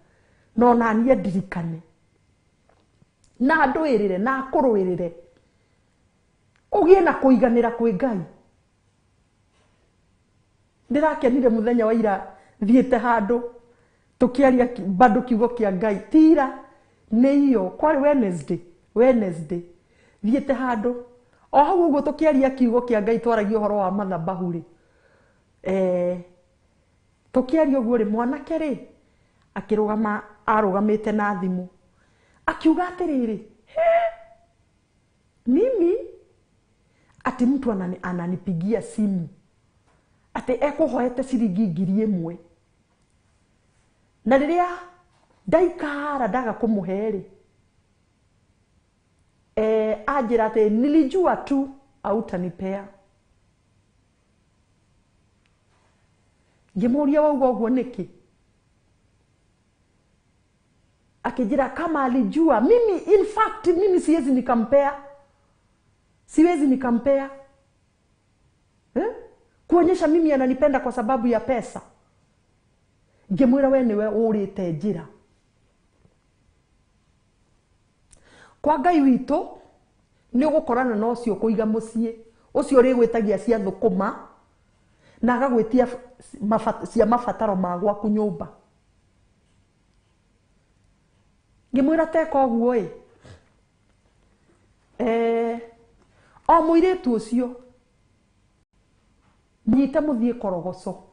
No naniĩ ndirikane. Na ndwĩrĩre na kũrũĩrĩre. Ũgĩe na kũiganĩra kwĩ Ngai. Ndĩrakenire mũthenya wa ira thiĩte handũ tũkĩaria bado kiugo kĩa Ngai. Tira nĩ iyo kwarĩ Wednesday. Thiĩte handũ o hau ũguo tũkĩaria kiugo kĩa Ngai, twaragia ũhoro wa mathabahu rĩ. Tũkĩaria ũguo rĩ, mwanake rĩ akĩrũgama, arũgamĩte na thimũ. Akiuga atĩrĩrĩ, mimi ati mtu ananipigia simu ati ekũhoete ciringi 1,000. Na rĩrĩa ndaikara ndaga kũmũhe rĩ, anjĩra atĩ nilijua tu hautanipea. Ngĩmũria wauga ũguo nĩkĩ? Akijira kama alijua. Mimi in fact mimi siwezi nikampea. Kuonyesha mimi ananipenda kwa sababu ya pesa. Ngĩmwĩra we nĩwe ũrĩte njĩra. Kwa Ngai witũ nĩ ũgũkorana na ũcio kũiga mũciĩ. Ũcio ũrĩgwĩtagia cia thũkũma na agagwĩtia cia mabataro ma gwaku nyũmba. Ngĩmwĩra teka ũguo ĩ. O mũirĩtu ũcio nyite mũthiĩ korogoco.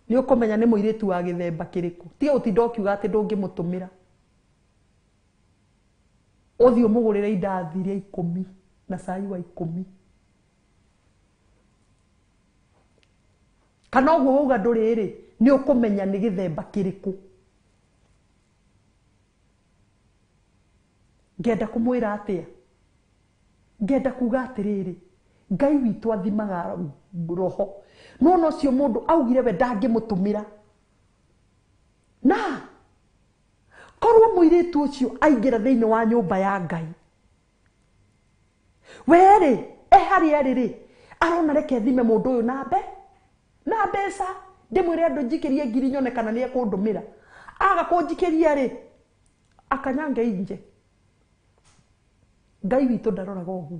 Nĩ ũkũmenya nĩ mũirĩtu wa gĩthemba kĩrĩkũ. Tiga ũtinda ũkiuga atĩ ndũngĩmũtũmĩra. Ũthiĩ ũmũgũrĩre indathi iria 10 na cai wa 10. Kana ũguo wauga ndũrĩ rĩ, nĩ ũkũmenya nĩ gĩthemba kĩrĩkũ. Ngenda kũmwĩra atĩa? Ngenda kuga atĩrĩrĩ, Ngai witũ athimaga roho. No cio mũndũ augire we ndangĩmũtũmĩra. Na korwo mũirĩtu ũcio aingĩra thĩinĩ wa nyũmba ya Ngai, we rĩ harĩa rĩ arona reke thime mũndũ ũyũ na mbeca, ndĩmwĩre andũ njikĩrie 1,000 nyone kana nĩ ekũndũmĩra. Aga kũnjikĩria rĩ akanyange inje. Ngai witũ ndaroraga ũguo.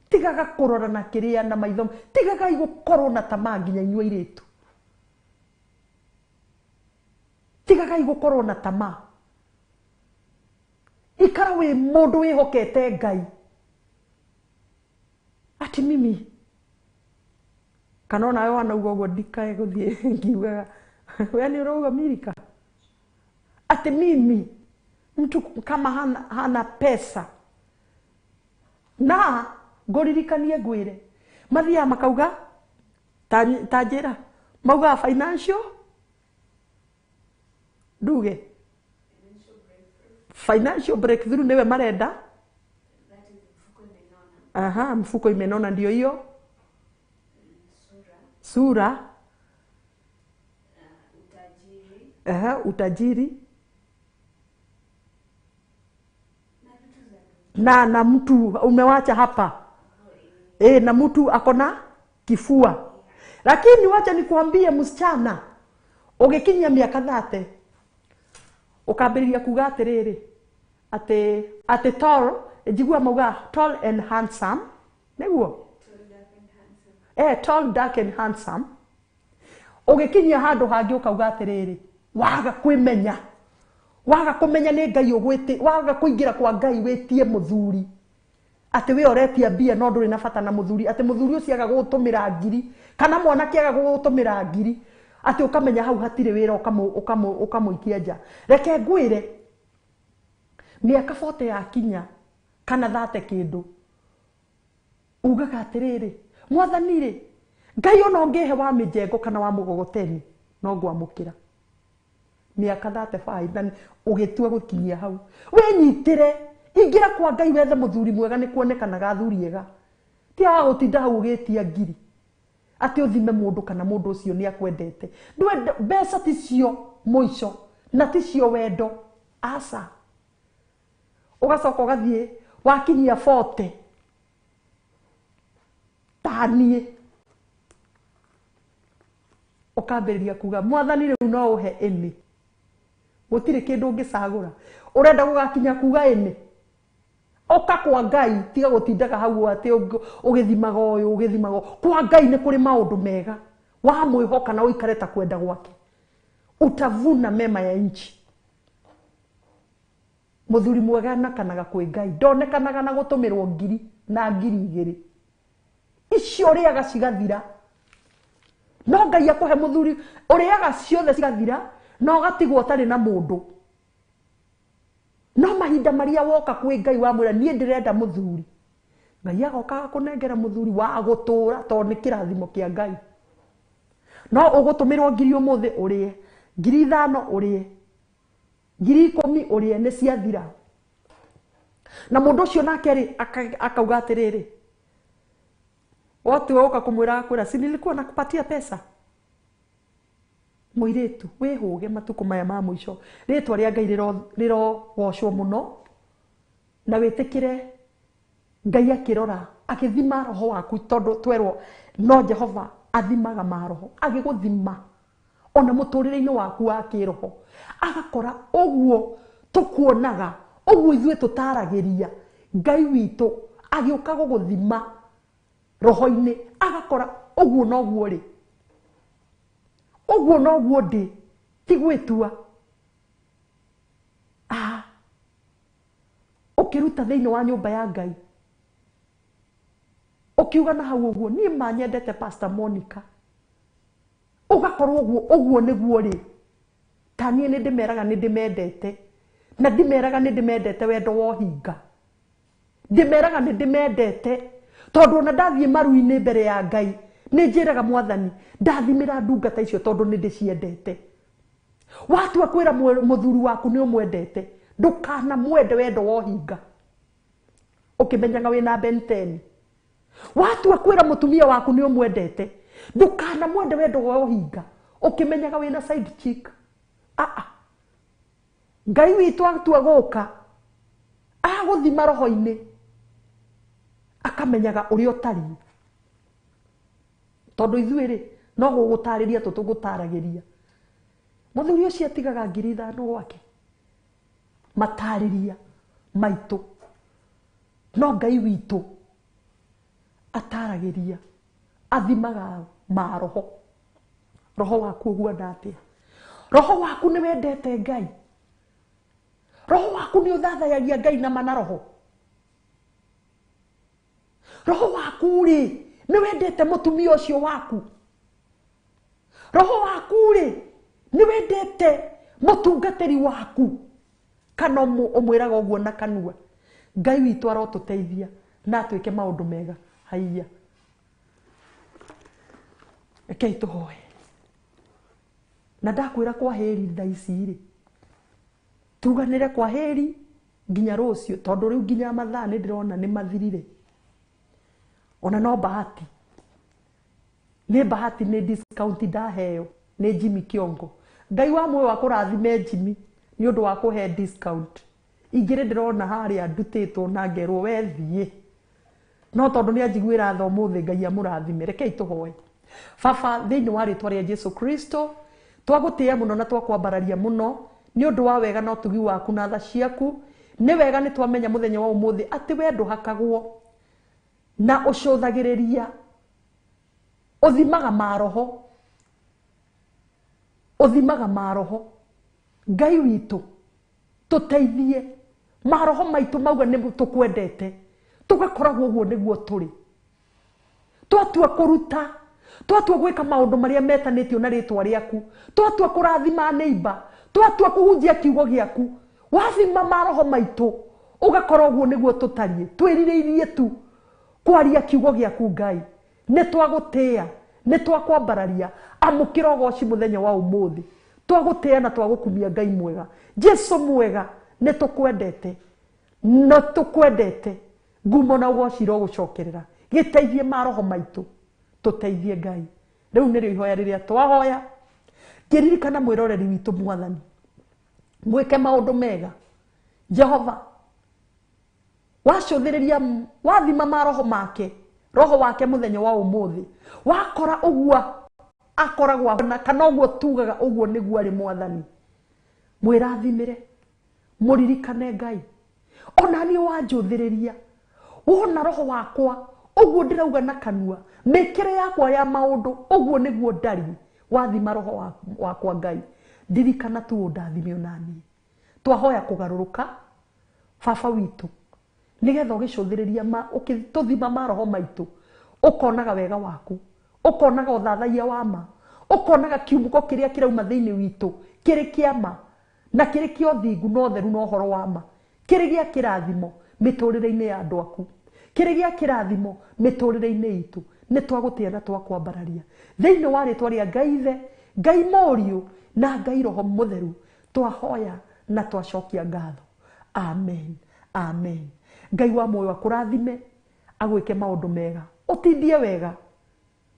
Tigaga kũrora na kĩrĩa na maitho. Tigaga gũkorwo na tamaa nginya inyuĩ airĩtu. Tigaga gũkorwo na tamaa. Ikara wĩ mũndũ wĩhokete Ngai. Ati mimi kana nawe wanauga ũguo ndikae gũthiĩ ngiugaga we nĩ ũrauga Amerika. Ati mimi mtu kama hana pesa na ngoririkanie ngwĩre mathiaga makauga ta njĩra mauga financial nduge financial breakthrough nĩwe marenda. Mfuko imenona ndio hiyo. sura, utajiri na mtu umewacha hapa. Na mtu akona kifua. Lakini wacha nikuambie msichana, ugikinyia miaka 30 ukambiriria kuga atiriri ate tall, jigua mauga tall and handsome, niguo tall, dark and handsome. Ugikinyia handu hangi ukauga atiriri, waga kwimenya, waga kumenya ni Ngai ugwiti, waga kuingira kwa Ngai witie muthuri, ati we oretia bia no nduri na bata na muthuri, ati muthuri ucio aga gutumira ngiri kana mwana kiaga gutumira ngiri, ati ukamenya hau hatire wira ukamuikia nja. Reke ngwire miaka 40 ya kinya kana 30 kindu ugaga atiriri, Mwathani ri, Ngai ona ungihe wa mijengo kana wa mugogoteni no ngwamukira. Miaka 35 na ugitua gukinyia hau, we nyitire ingira kwa Ngai wethe muthuri mwega ni kuonekanaga athuri ega, ti wa gutinda hau ugitia ngiri ati uthime mundu kana mundu ucio ni akwendete. Ndwe mbeca ticio muico na ticio wendo, asa ugacoka ugathie wakinyia 40 tanie ukambiriria kuga Mwathani riu no uhe ini, gutire kindu ngicagura, urenda gugakinya kuga ini oka kwa Ngai, tiga gutindaga hau ati ugithimaga uyu ugithimaga kwa Ngai. Ni kuri maundu mega wa mwihoka na uikareta kwenda gwake, utavuna mema ya nchi. Muthuri mwega nakanaga kwi Ngai, ndonekanaga na gutumirwo ngiri na ngiri igiri icio riaga cigathira. No Ngai akuhe muthuri uriaga ciothe cigathira no gatigwo tari na mundu. No mahinda maria woka kwi Ngai wamwira nie ndirenda muthuri, Ngai agoka kunengera muthuri wa gutura to ni kirathimo kia Ngai. No ugutumirwo ngiri umuthi urie, ngiri 5 urie, ngiri 10 urie, ni ciathira. Na mundu ucio nake ri akauga atiriri, watu woka kumwira kwira si nilikuwa nakupatia pesa. Muiritu wihuge matuku maya ma mwisho, ritwa ria Ngai riro woshwo muno, na witikire Ngai akirora akithima roho waku, tondu twerwo no Jehova athimaga maroho, agiguthima ona muturire-ini waku wa kiroho, agakora uguo tukuonaga, uguo ithue tutaragiria Ngai witu agiuka guguthima roho-ini, agakora uguo noguo ri, uguo noguo ndi, ti gwitua. Ukiruta thiini wa nyumba ya Ngai ukiuga na hau uguo nie manyendete Pastor Monica, ugakorwo uguo niguo ri, tanie ni ndimeraga ni ndimendete, na ndimeraga ni ndimendete wendo wohinga, ndimeraga ni ndimendete tondu na ndathie maru-ini mbere ya Ngai ni njiraga Mwathani ndathimira ndungata icio tondu ni ndiciendete. Watu akwira muthuri waku ni umwendete, ndukana mwende wendo wohinga ukimenyaga wina benteni. Watu akwira mutumia waku ni umwendete, ndukana mwende wendo wohinga ukimenyaga wina side chick. Ngai witu atua guka aguthima roho-ini akamenyaga uri utari, tondu ithuĩ ri no gugutariria tutugutaragiria. Muthuri ucio atigaga ngiri 5 gwake matariria maitu, no Ngai witu ataragiria athimaga maroho. Roho waku uguona atia? Roho waku ni wendete Ngai? Roho waku ni uthathayagia Ngai na mana roho? Roho waku ri ni wendete mutumia ucio waku? Roho waku ri ni wendete mutungatiri waku? Kana umwiraga uguo na kanua? Ngai witu arotuteithia na atwike maundu mega. Haiya, rekei tuhoe. Na ndakwira kwa heri ndaici ri, tuganire kwa heri nginya rucio, tondu riu nginya mathaa ni ndirona ni mathirire. Ona no bahati nĩ bahati nĩ discount ndaheo nĩ Jimmy Kiongo. Ngai wa muoyo wa kũrathime Jimmy nĩ ũndũ wa kũhe discount. Ingĩrĩ ndĩrona harĩa ndutĩtwo na ngerwo we thiĩ, no tondũ nĩ anjiguĩra tha ũmũthĩ Ngai amũrathime. Rekei tũhoe. Baba, thĩinĩ wa rĩtwa rĩa Jesu Kristo, twagũtĩĩa mũno na twakwambararia mũno nĩ ũndũ wa wega na ũtugi waku na tha ciaku. Nĩ wega nĩ twamenya mũthenya wa ũmũthĩ atĩ we ndũhakagwo na ũcũthagĩrĩria, ũthimaga maroho, ũthimaga maroho. Ngai witũ tũteithie, maroho maitũ mauga nĩ tũkwendete, tũgakoragwo ũguo nĩguo tũrĩ. Twatua kũruta, twatua gwĩka maũndũ marĩa metanĩtio na rĩtwa rĩaku, twatua kũrathima neighbor, twatua kũhunjia kiugo gĩaku, wathima maroho maitũ ũgakorwo ũguo nĩguo tũtariĩ. Twĩrirĩirie tu kwaria kiugo gĩaku Ngai. Nĩ twagũtĩĩa, nĩ twakwambararia. Amũkĩra ũgooci mũthenya wa ũmũthĩ. Twagũtĩĩa na twagũkumia Ngai mwega. Jesu mwega, nĩ tũkwendete, na tũkwendete. Ngumo na ũgooci rogũcokerera. Gĩteithie maroho maitũ, tũteithie Ngai. Rĩu nĩrĩo ihoya rĩrĩa twahoya, ngĩririkana mwĩroreri witũ Mwathani, mwĩke maũndũ mega. Jehova, wacũthĩrĩria, wathima maroho make, roho wake mũthenya wa ũmũthĩ, wakora ũguo akoragwo na kana ũguo tugaga ũguo nĩguo arĩ Mwathani, mwĩrathimĩre, mũririkane Ngai. Ona niĩ wanjũthĩrĩria, wona roho wakwa ũguo ndĩrauga na kanua, mĩkĩre yakwa ya maũndũ ũguo nĩguo ndari. Wathima roho wakwa Ngai, ndirikana tu ũndathime ona niĩ. Twahoya kũgarũrũka Baba witũ, nĩgetha ũgĩcũthĩrĩria ũkĩtũthima maroho maitũ, ũkonaga wega waku, ũkonaga ũthathaiya wa ma, ũkonaga kiumũko kĩrĩa kĩrauma thĩinĩ witũ kĩrĩ kĩama na kĩrĩ kĩa ũthingu na ũtheru na ũhoro wa ma, kĩrĩ gĩa kĩrathimo mĩtũrĩre-inĩ ya andũ aku, kĩrĩ gĩa kĩrathimo mĩtũrĩre-inĩ itũ. Nĩ twagũtĩĩa na twakwambararia thĩinĩ wa rĩtwa rĩa Ngai Ithe, Ngai Mũriũ na Ngai Roho Mũtheru, twahoya na twacokia ngatho. Amen, amen. Ngai wa muoyo akũrathime, agwĩke maũndũ mega, ũtindie wega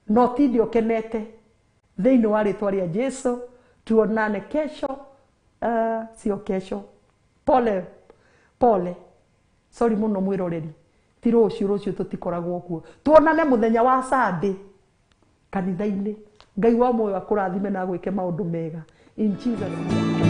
na ũtindie ũkenete thĩinĩ wa rĩtwa rĩa Jesu. Tuonane kesho, sio kesho, pole sorry mũno mwĩroreri, ti rũciũ tũtikoragwo kuo. Tuonane mũthenya wa Sunday kanitha-inĩ. Ngai wa muoyo akũrathime na agwĩke maũndũ mega. In Jesus name.